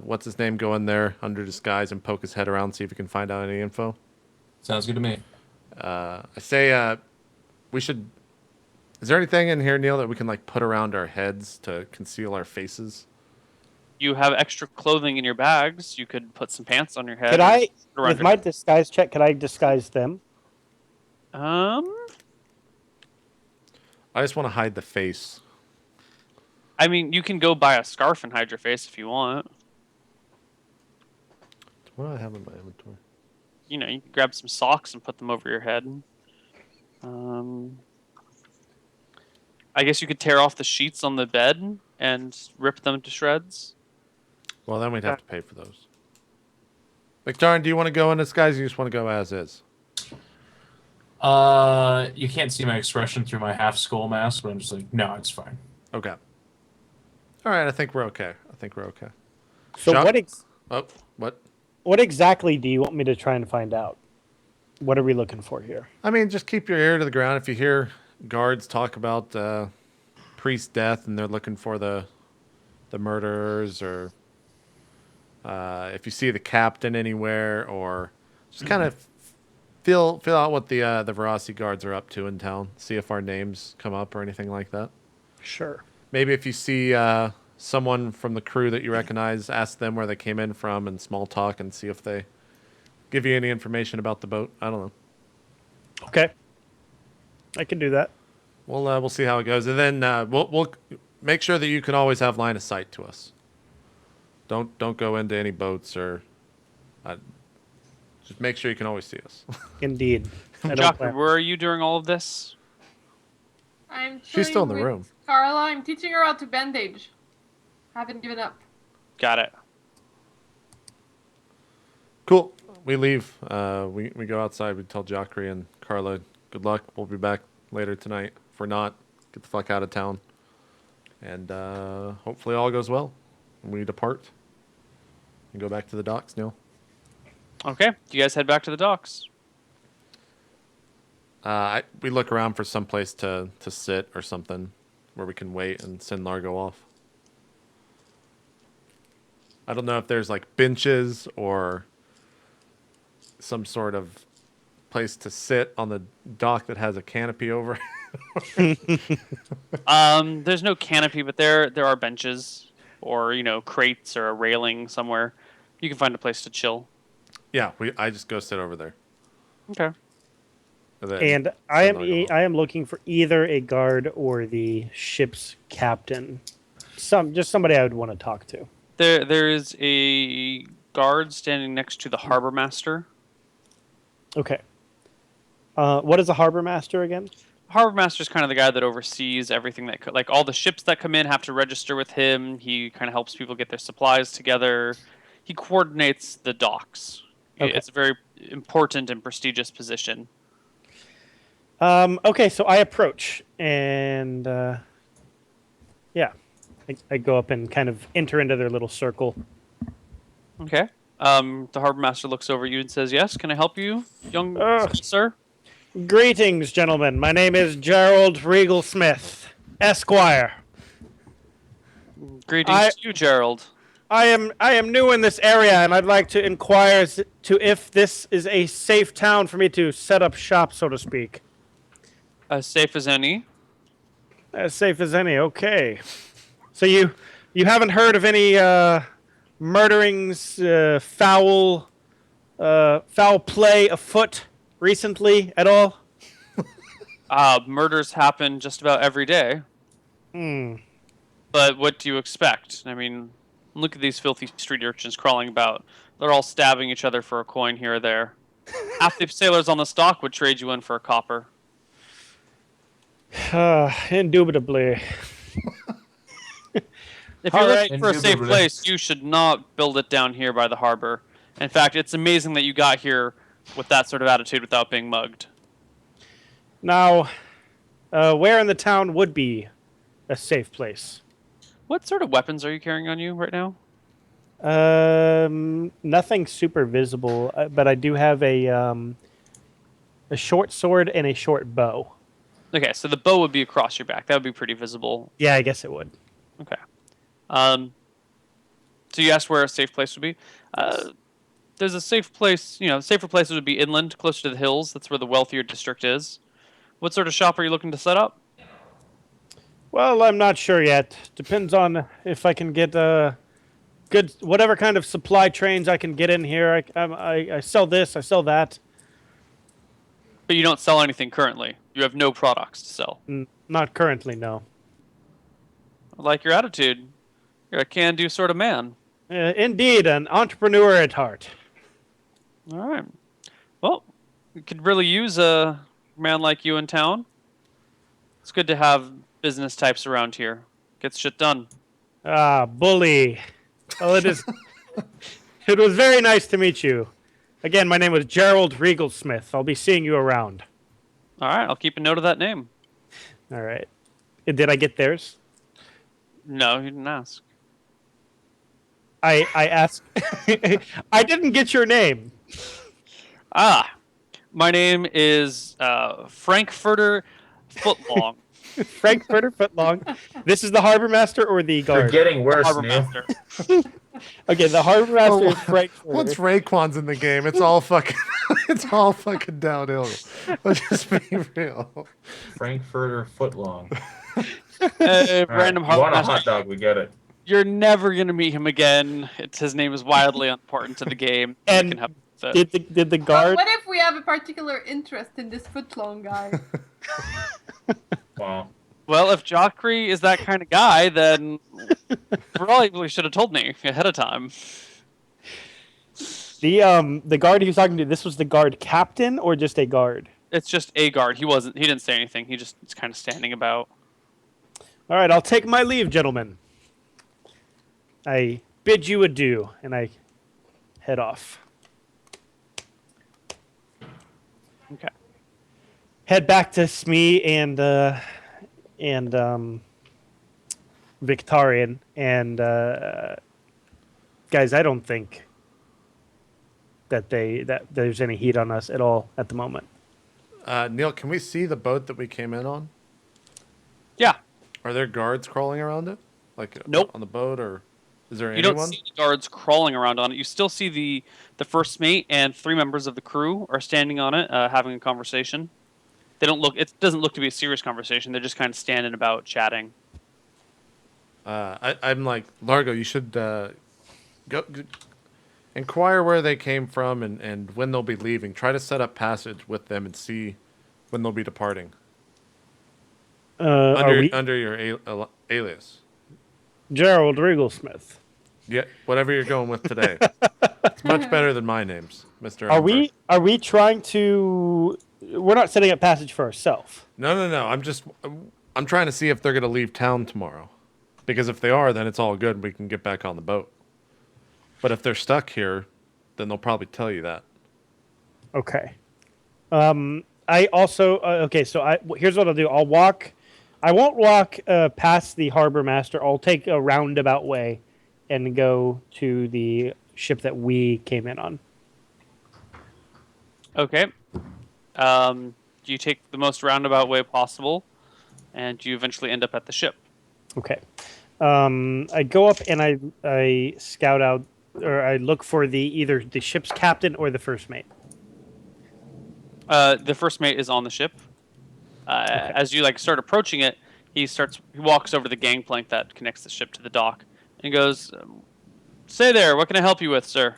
what's his name go in there under disguise and poke his head around, see if he can find out any info. Sounds good to me. I say we should. Is there anything in here, Neil, that we can like put around our heads to conceal our faces? You have extra clothing in your bags. You could put some pants on your head. Could or I, around with your my neck. disguise check, could I disguise them? I just want to hide the face. I mean, you can go buy a scarf and hide your face if you want. What do I have in my inventory? You know, you can grab some socks and put them over your head. I guess you could tear off the sheets on the bed and rip them to shreds. Well, then we'd have to pay for those. Victorian, do you want to go in disguise or you just want to go as is? You can't see my expression through my half skull mask, but I'm just like, no, it's fine. Okay. All right, I think we're okay. So Chuck? what? What? What exactly do you want me to try and find out? What are we looking for here? I mean, just keep your ear to the ground. If you hear guards talk about priest death and they're looking for the murderers, or if you see the captain anywhere, or just kind of feel out what the Verasi guards are up to in town. See if our names come up or anything like that. Sure. Maybe if you see someone from the crew that you recognize, ask them where they came in from and small talk and see if they give you any information about the boat. I don't know. Okay. I can do that. We'll see how it goes, and then we'll make sure that you can always have line of sight to us. Don't go into any boats or just make sure you can always see us. Indeed. I don't Jock, plan- where are you during all of this? I'm She's still in the chilling room. with Carla, I'm teaching her how to bandage. Haven't given up. Got it. Cool. We leave. We go outside. We tell Jackery and Carla, good luck. We'll be back later tonight. If we're not, get the fuck out of town. And hopefully all goes well. And we depart and go back to the docks, Neil. Okay, you guys head back to the docks. We look around for some place to sit or something where we can wait and send Largo off. I don't know if there's like benches or some sort of place to sit on the dock that has a canopy over it. There's no canopy, but there are benches or crates or a railing somewhere. You can find a place to chill. Yeah, I just go sit over there. Okay. And I am looking for either a guard or the ship's captain. Just somebody I would want to talk to. There is a guard standing next to the harbor master. Okay. What is a harbor master again? Harbor master is kind of the guy that oversees everything that like all the ships that come in have to register with him. He kind of helps people get their supplies together. He coordinates the docks. Okay. It's a very important and prestigious position. Okay, so I approach and I go up and kind of enter into their little circle. Okay. The harbor master looks over at you and says, "Yes, can I help you, young sir?" Greetings, gentlemen. My name is Gerald Regal Smith, Esquire. Greetings to you, Gerald. I am new in this area, and I'd like to inquire as to if this is a safe town for me to set up shop, so to speak. As safe as any. As safe as any. Okay. So you haven't heard of any murderings, foul play afoot recently at all? Murders happen just about every day. But what do you expect? I mean, look at these filthy street urchins crawling about. They're all stabbing each other for a coin here or there. Half the sailors on the dock would trade you in for a copper. Indubitably. If you're Alright. looking for a safe place, you should not build it down here by the harbor. In fact, it's amazing that you got here with that sort of attitude without being mugged. Now, where in the town would be a safe place? What sort of weapons are you carrying on you right now? Nothing super visible, but I do have a short sword and a short bow. Okay, so the bow would be across your back. That would be pretty visible. Yeah, I guess it would. Okay. So you asked where a safe place would be. There's a safe place, safer places would be inland, closer to the hills. That's where the wealthier district is. What sort of shop are you looking to set up? Well, I'm not sure yet. Depends on if I can get good, whatever kind of supply trains I can get in here. I sell this, I sell that. But you don't sell anything currently. You have no products to sell. Not currently, no. I like your attitude. You're a can-do sort of man. Indeed, an entrepreneur at heart. All right. Well, we could really use a man like you in town. It's good to have business types around here. Gets shit done. Ah, bully. Well, it is. It was very nice to meet you. Again, my name was Gerald Regal Smith. I'll be seeing you around. All right, I'll keep a note of that name. All right. Did I get theirs? No, you didn't ask. I asked. I didn't get your name. My name is Frankfurter Footlong. Frankfurter Footlong. This is the harbor master or the guard? They're getting worse, Harbor Neal. Master. Okay, the harbor master is Frankfurter. Once Raekwon's in the game, it's all fucking, it's all fucking downhill. Let's just be real. Frankfurter Footlong. Random You harbor want a master. hot dog? We get it. You're never gonna meet him again. His name is wildly important to the game. And You can help with it. did the But guard? what if we have a particular interest in this footlong guy? Wow. Well, if Jockrey is that kind of guy, then probably should have told me ahead of time. The guard he was talking to. This was the guard captain or just a guard? It's just a guard. He didn't say anything. He just is kind of standing about. All right, I'll take my leave, gentlemen. I bid you adieu, and I head off. Okay. Head back to Smee and Victorian, and guys, I don't think that there's any heat on us at all at the moment. Neil, can we see the boat that we came in on? Yeah. Are there guards crawling around it? Like Nope. on the boat, or is there You anyone? don't see the guards crawling around on it. You still see the first mate and 3 members of the crew are standing on it, having a conversation. They don't look. It doesn't look to be a serious conversation. They're just kind of standing about chatting. I'm like, Largo, you should go inquire where they came from and when they'll be leaving. Try to set up passage with them and see when they'll be departing. Under your alias. Gerald Regalsmith. Yeah, whatever you're going with today. It's much better than my name's, Mr. Are we trying to? We're not setting up passage for ourselves. No. I'm trying to see if they're going to leave town tomorrow. Because if they are, then it's all good. We can get back on the boat. But if they're stuck here, then they'll probably tell you that. Okay. I also okay. So here's what I'll do. I'll walk. I won't walk past the harbor master. I'll take a roundabout way and go to the ship that we came in on. Okay. you take the most roundabout way possible, and you eventually end up at the ship. Okay. I go up and I scout out, or I look for either the ship's captain or the first mate. The first mate is on the ship. As you start approaching it, he walks over the gangplank that connects the ship to the dock, and goes, "Say there, what can I help you with, sir?"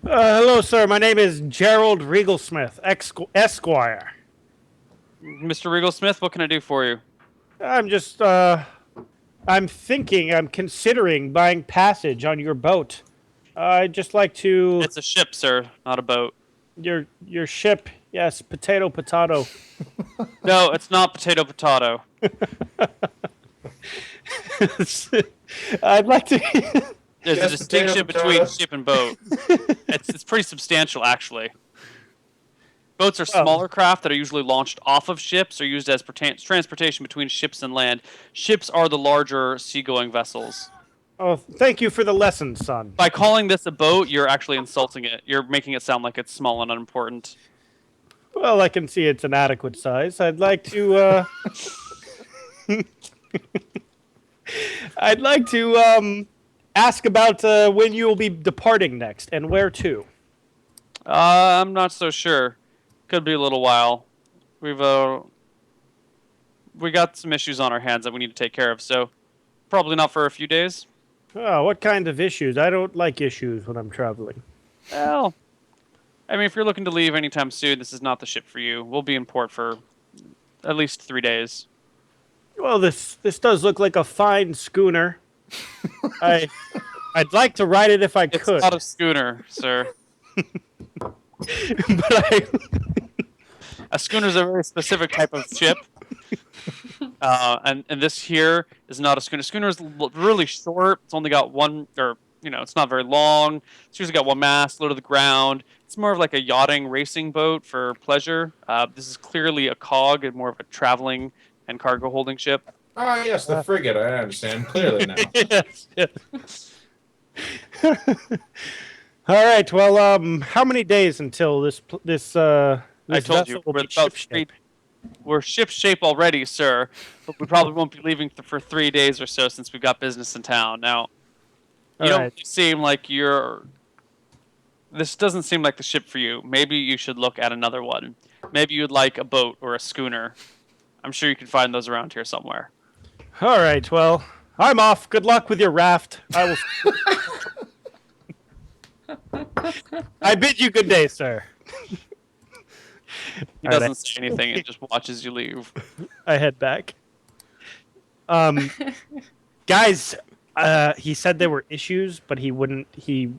Hello, sir. My name is Gerald Regalsmith, Esquire. Mr. Regalsmith, what can I do for you? I'm just, I'm considering buying passage on your boat. I'd just like to... It's a ship, sir, not a boat. Your ship, yes, potato. No, it's not potato. I'd like to... There's a distinction between ship and boat. It's pretty substantial, actually. Boats are smaller craft that are usually launched off of ships or used as transportation between ships and land. Ships are the larger seagoing vessels. Oh, thank you for the lesson, son. By calling this a boat, you're actually insulting it. You're making it sound like it's small and unimportant. Well, I can see it's an adequate size. I'd like to, ask about when you will be departing next and where to. I'm not so sure. Could be a little while. We got some issues on our hands that we need to take care of, so probably not for a few days. Oh, what kind of issues? I don't like issues when I'm traveling. Well, I mean, if you're looking to leave anytime soon, this is not the ship for you. We'll be in port for at least 3 days. Well, this does look like a fine schooner. I'd like to ride it if I could. It's not a schooner, sir. But a schooner is a very specific type of ship. And this here is not a schooner. Schooner is really short. It's only got it's not very long. It's usually got one mast, low to the ground. It's more of like a yachting racing boat for pleasure. This is clearly a cog and more of a traveling and cargo holding ship. Oh, yes, the frigate. I understand clearly now. Yes. All right. Well, how many days until this I told you we're about we're ship shape already, sir. But we probably won't be leaving for 3 days or so since we've got business in town. Now, you don't seem like this doesn't seem like the ship for you. Maybe you should look at another one. Maybe you'd like a boat or a schooner. I'm sure you can find those around here somewhere. All right. Well, I'm off. Good luck with your raft. I will. I bid you good day, sir. He doesn't say anything and just watches you leave. I head back. Guys, he said there were issues, but he wouldn't.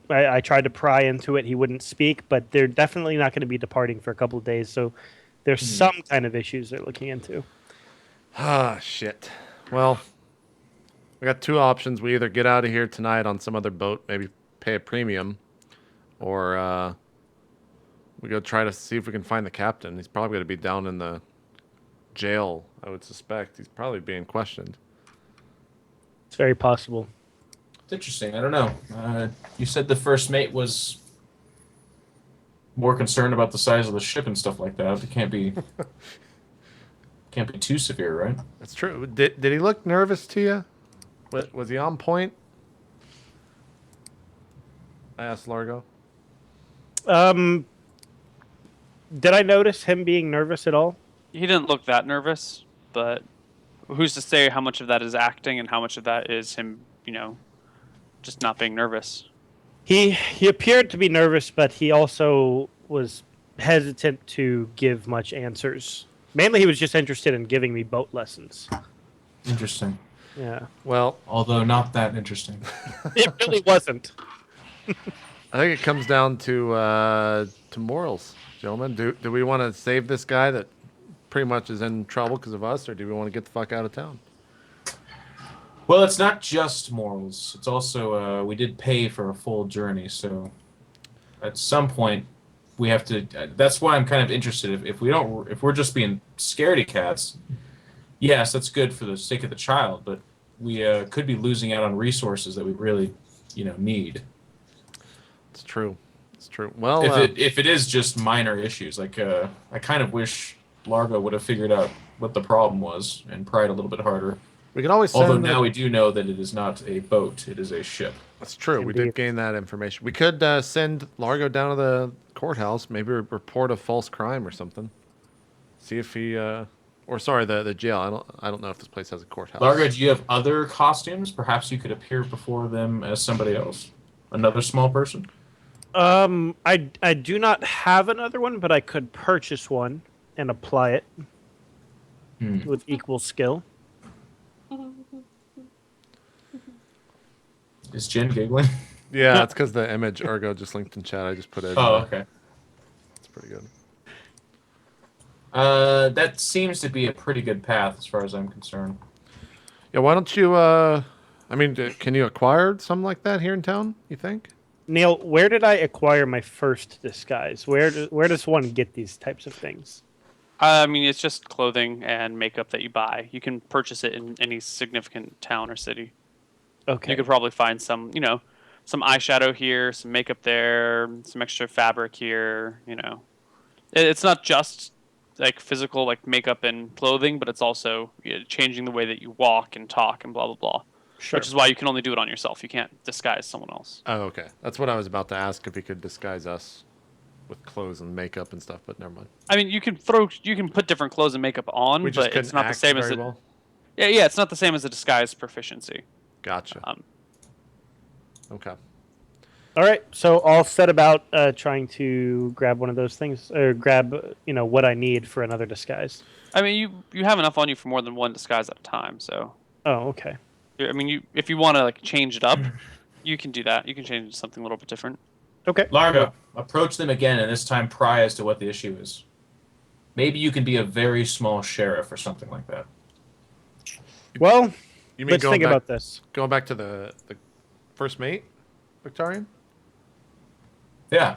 I tried to pry into it. He wouldn't speak, but they're definitely not going to be departing for a couple of days. So there's some kind of issues they're looking into. Ah, shit. Well, we got two options. We either get out of here tonight on some other boat, maybe pay a premium, or we go try to see if we can find the captain. He's probably going to be down in the jail, I would suspect. He's probably being questioned. It's very possible. It's interesting. I don't know. You said the first mate was more concerned about the size of the ship and stuff like that. It can't be too severe, right? That's true. Did he look nervous to you? Was he on point? I asked Largo. Did I notice him being nervous at all? He didn't look that nervous, but who's to say how much of that is acting and how much of that is him, just not being nervous? He appeared to be nervous, but he also was hesitant to give much answers. Mainly, he was just interested in giving me boat lessons. Interesting. Yeah. Well, although not that interesting. It really wasn't. I think it comes down to morals, gentlemen. Do we want to save this guy that pretty much is in trouble because of us, or do we want to get the fuck out of town? Well, it's not just morals. It's also we did pay for a full journey, so at some point we have to. That's why I'm kind of interested. If we're just being scaredy cats, yes, that's good for the sake of the child, but we could be losing out on resources that we really, need. It's true. It's true. Well, if it is just minor issues, like I kind of wish Largo would have figured out what the problem was and pried a little bit harder. We could always Although send. now we do know that it is not a boat; it is a ship. That's true. We did Indeed. gain that information. We could send Largo down to the courthouse, maybe report a false crime or something. See if he, or sorry, the jail. I don't know if this place has a courthouse. Largo, do you have other costumes? Perhaps you could appear before them as somebody else, another small person. I do not have another one, but I could purchase one and apply it with equal skill. Is Jen giggling? Yeah, that's because the image Ergo just linked in chat. I just put it. Oh, okay. It's pretty good. That seems to be a pretty good path as far as I'm concerned. Yeah, why don't you? I mean, can you acquire something like that here in town? You think? Neal, where did I acquire my first disguise? Where does one get these types of things? I mean, it's just clothing and makeup that you buy. You can purchase it in any significant town or city. Okay. You could probably find some, some eyeshadow here, some makeup there, some extra fabric here. It's not just like physical, like makeup and clothing, but it's also changing the way that you walk and talk and blah blah blah. Sure. Which is why you can only do it on yourself. You can't disguise someone else. Oh, okay. That's what I was about to ask if he could disguise us with clothes and makeup and stuff, but never mind. I mean, you can put different clothes and makeup on, We just but it's couldn't not the act same as very it. well. Yeah, it's not the same as a disguise proficiency. Gotcha. Um, Okay. All right. So I'll set about trying to grab one of those things, or grab what I need for another disguise. I mean, you have enough on you for more than one disguise at a time. So, Oh, okay. I mean, if you want to like change it up, you can do that. You can change it to something a little bit different. Okay. Largo, approach them again, and this time pry as to what the issue is. Maybe you can be a very small sheriff or something like that. You Well, mean let's going think back, about this. going back to the first mate, Victorian? Yeah.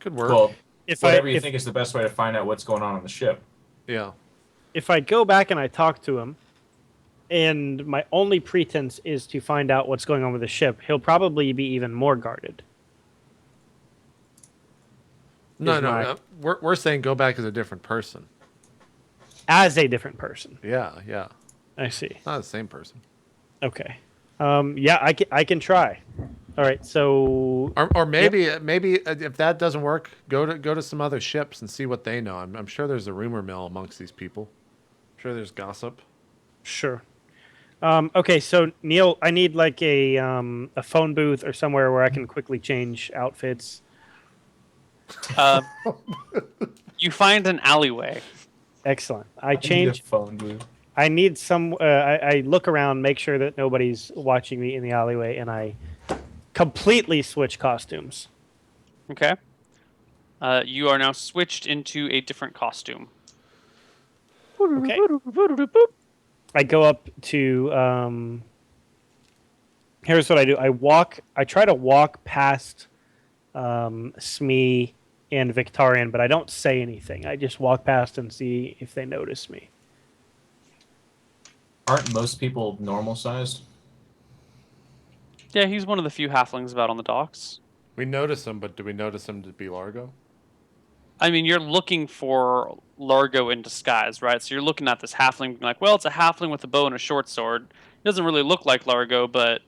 Could work. Well, If whatever you think is the best way to find out what's going on the ship. Yeah. if I go back and I talk to him, and my only pretense is to find out what's going on with the ship, he'll probably be even more guarded. No, Is no. my- We're saying go back as a different person. As a different person. Yeah, yeah. I see. Not the same person. Okay. Yeah, I can try. All right. So Or maybe if that doesn't work, go to some other ships and see what they know. I'm sure there's a rumor mill amongst these people. I'm sure there's gossip. sure. Okay. So Neal, I need like a phone booth or somewhere where I can quickly change outfits. You find an alleyway. Excellent. I need a change. phone booth. I need some. I look around, make sure that nobody's watching me in the alleyway, and I completely switch costumes. Okay. You are now switched into a different costume. Okay. I go up to. Here's what I do. I try to walk past Smee and Victorian, but I don't say anything. I just walk past and see if they notice me. Aren't most people normal sized? Yeah, he's one of the few halflings about on the docks. We notice him, but do we notice him to be Largo? I mean, you're looking for Largo in disguise, right? So you're looking at this halfling, being like, well, it's a halfling with a bow and a short sword. He doesn't really look like Largo, but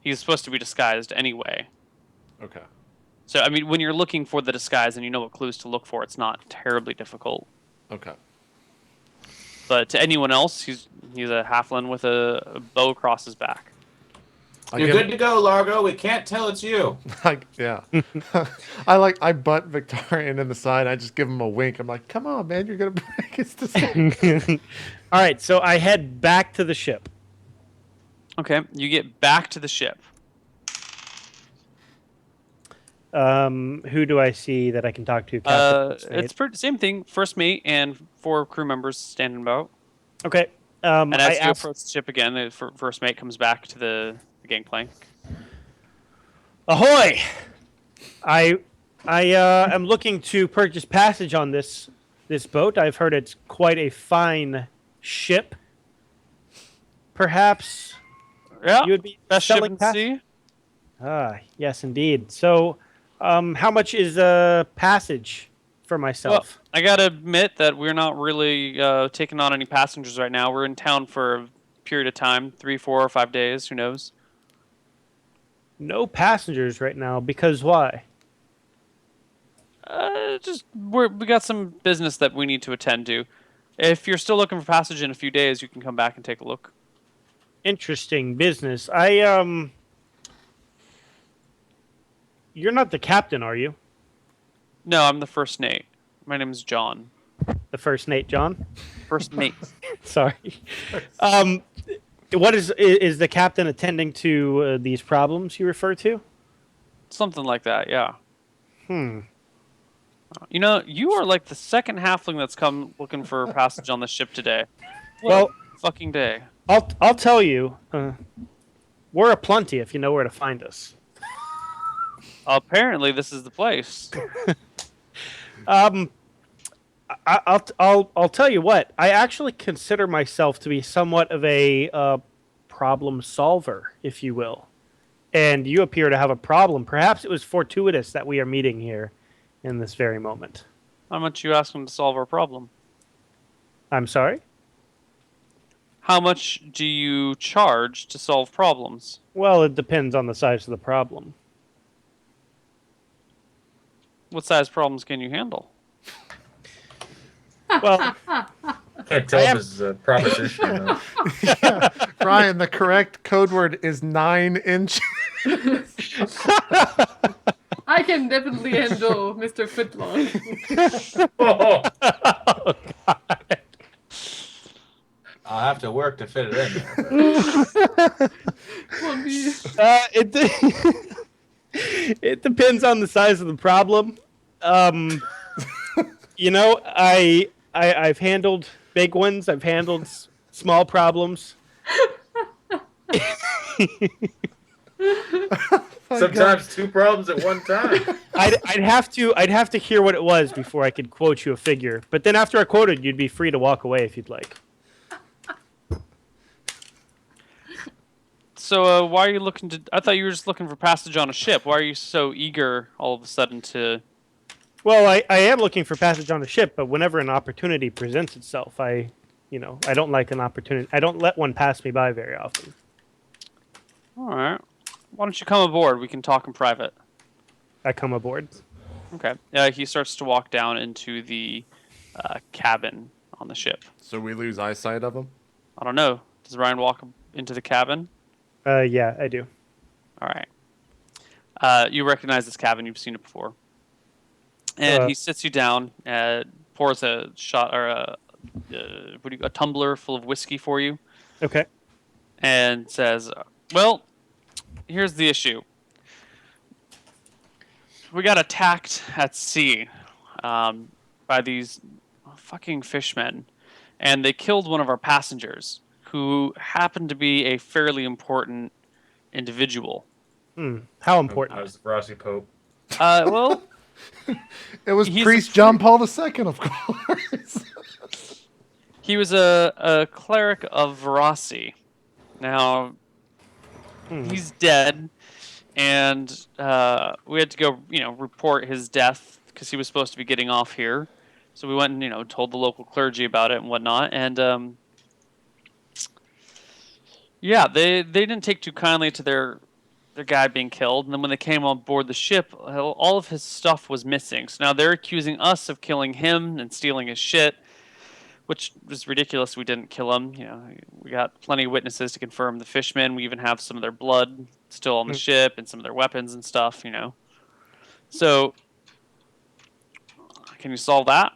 he's supposed to be disguised anyway. Okay. So, I mean, when you're looking for the disguise and you know what clues to look for, it's not terribly difficult. Okay. But to anyone else, he's a halfling with a bow across his back. You're good to go, Largo. We can't tell it's you. Yeah. I butt Victorian in the side. I just give him a wink. I'm like, come on, man, you're gonna break his disguise. All right, so I head back to the ship. Okay, you get back to the ship. Who do I see that I can talk to? Captain, It's same thing. First mate and 4 crew members standing about. Okay. And as I you ask, approach the ship again, the first mate comes back to the gangplank. ahoy! I am looking to purchase passage on this boat. I've heard it's quite a fine ship. Perhaps Yeah, you would be best ship selling in pass- sea. Ah, yes, indeed. So, how much is passage for myself. I gotta admit that we're not really taking on any passengers right now. We're in town for a period of time, 3, 4, or 5 days. Who knows? No passengers right now, because why? We got some business that we need to attend to. If you're still looking for passage in a few days, you can come back and take a look. Interesting business. You're not the captain, are you? No, I'm the first Nate. My name is John. The first Nate, John? First mate. Sorry. What is the captain attending to these problems you refer to? Something like that, yeah. Hmm. You know, you are like the second halfling that's come looking for passage on the ship today. Well, Fucking day. I'll tell you. We're aplenty if you know where to find us. Apparently, this is the place. I'll tell you what. I actually consider myself to be somewhat of a problem solver, if you will. And you appear to have a problem. Perhaps it was fortuitous that we are meeting here in this very moment. How much you asking to solve our problem? I'm sorry? How much do you charge to solve problems? Well, it depends on the size of the problem. What size problems can you handle? Well, Can't tell if this is a proposition. Though. Ryan, the correct code word is 9 inches. I can definitely handle Mr. Footlong. Oh. I'll have to work to fit it in there. It depends on the size of the problem. You know, I've handled big ones. I've handled small problems. Sometimes 2 problems at one time. I'd have to hear what it was before I could quote you a figure. But then after I quoted, you'd be free to walk away if you'd like. So, why are you looking to... I thought you were just looking for passage on a ship. Why are you so eager all of a sudden to... Well, I am looking for passage on a ship, but whenever an opportunity presents itself, I don't like an opportunity. I don't let one pass me by very often. All right. Why don't you come aboard? We can talk in private. I come aboard. Okay. He starts to walk down into the cabin on the ship. So we lose eyesight of him? I don't know. Does Ryan walk into the cabin? Yeah, I do. All right. You recognize this cabin. You've seen it before. And he sits you down, pours a shot or a tumbler full of whiskey for you, Okay. and says, "Well, here's the issue. We got attacked at sea by these fucking fishmen, and they killed one of our passengers, who happened to be a fairly important individual." How important? I was the Rossi Pope. Well, It was He's Priest a John Paul II, of course. he was a cleric of Verossi. Now, he's dead, and we had to go, report his death because he was supposed to be getting off here. So we went and, told the local clergy about it and whatnot. And, yeah, they didn't take too kindly to their guy being killed. And then when they came on board the ship, all of his stuff was missing. So now they're accusing us of killing him and stealing his shit, which was ridiculous. We didn't kill him. We got plenty of witnesses to confirm the fishmen. We even have some of their blood still on the ship and some of their weapons and stuff, So, can you solve that?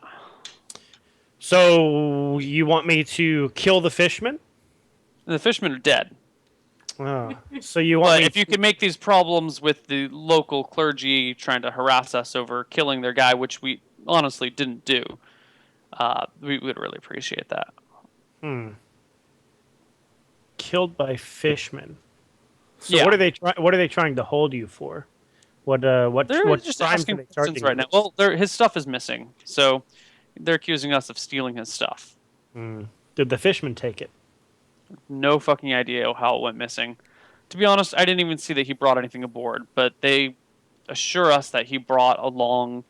So you want me to kill the fishmen? The fishmen are dead. Oh. So you want But me? if you can make these problems with the local clergy trying to harass us over killing their guy, which we honestly didn't do, we would really appreciate that. Killed by fishmen. So Yeah. what are they trying to hold you for? What They're what just crimes asking are they questions charging right you now. with? Well, his stuff is missing, so they're accusing us of stealing his stuff. Did the fishmen take it? No fucking idea how it went missing. To be honest, I didn't even see that he brought anything aboard, but they assure us that he brought along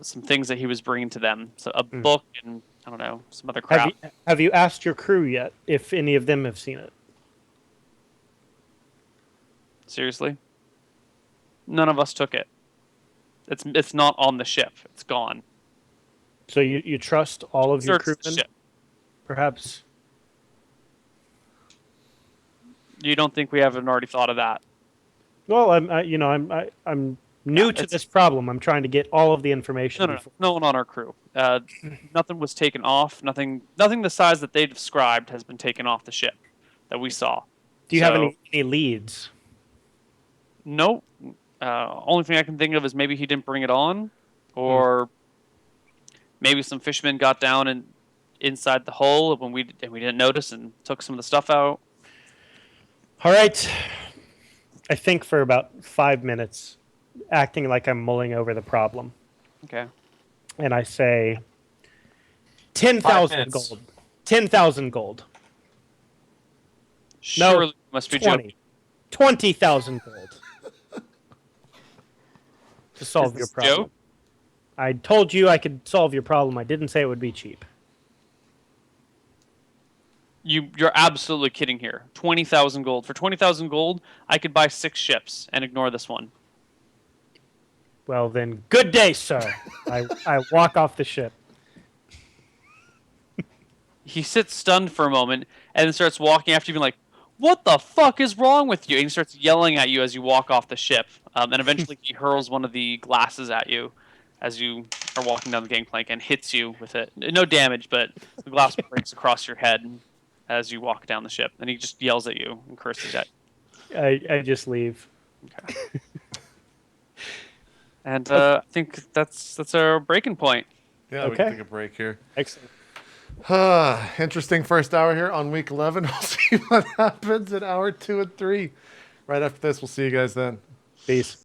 some things that he was bringing to them. So a book and I don't know, some other crap. Have you asked your crew yet if any of them have seen it? Seriously? None of us took it. It's not on the ship. It's gone. So you trust all of your Search the crewmen? ship. Perhaps. You don't think we haven't already thought of that? Well, I'm new to this problem. I'm trying to get all of the information. No. No one on our crew. Nothing was taken off. Nothing the size that they described has been taken off the ship that we saw. Do you have any leads? Nope. Only thing I can think of is maybe he didn't bring it on, or maybe some fishermen got down and inside the hull when we didn't notice and took some of the stuff out. All right. I think for about 5 minutes, acting like I'm mulling over the problem. Okay. And I say 10,000 gold. 10,000 gold. Surely you must be 20. joking. 20,000 gold. To solve Is your this a problem. joke? I told you I could solve your problem. I didn't say it would be cheap. You're absolutely kidding here. 20,000 gold. For 20,000 gold, I could buy 6 ships and ignore this one. Well, then, good day, sir. I walk off the ship. He sits stunned for a moment and then starts walking after you, being like, "What the fuck is wrong with you?" And he starts yelling at you as you walk off the ship. And eventually he hurls one of the glasses at you as you are walking down the gangplank and hits you with it. No damage, but the glass breaks across your head as you walk down the ship. And he just yells at you and curses at you. I just leave. Okay. And I think that's our breaking point. Yeah, we can take a break here. Excellent. Interesting first hour here on week 11. We'll see what happens in hour 2 and 3. Right after this, we'll see you guys then. Peace.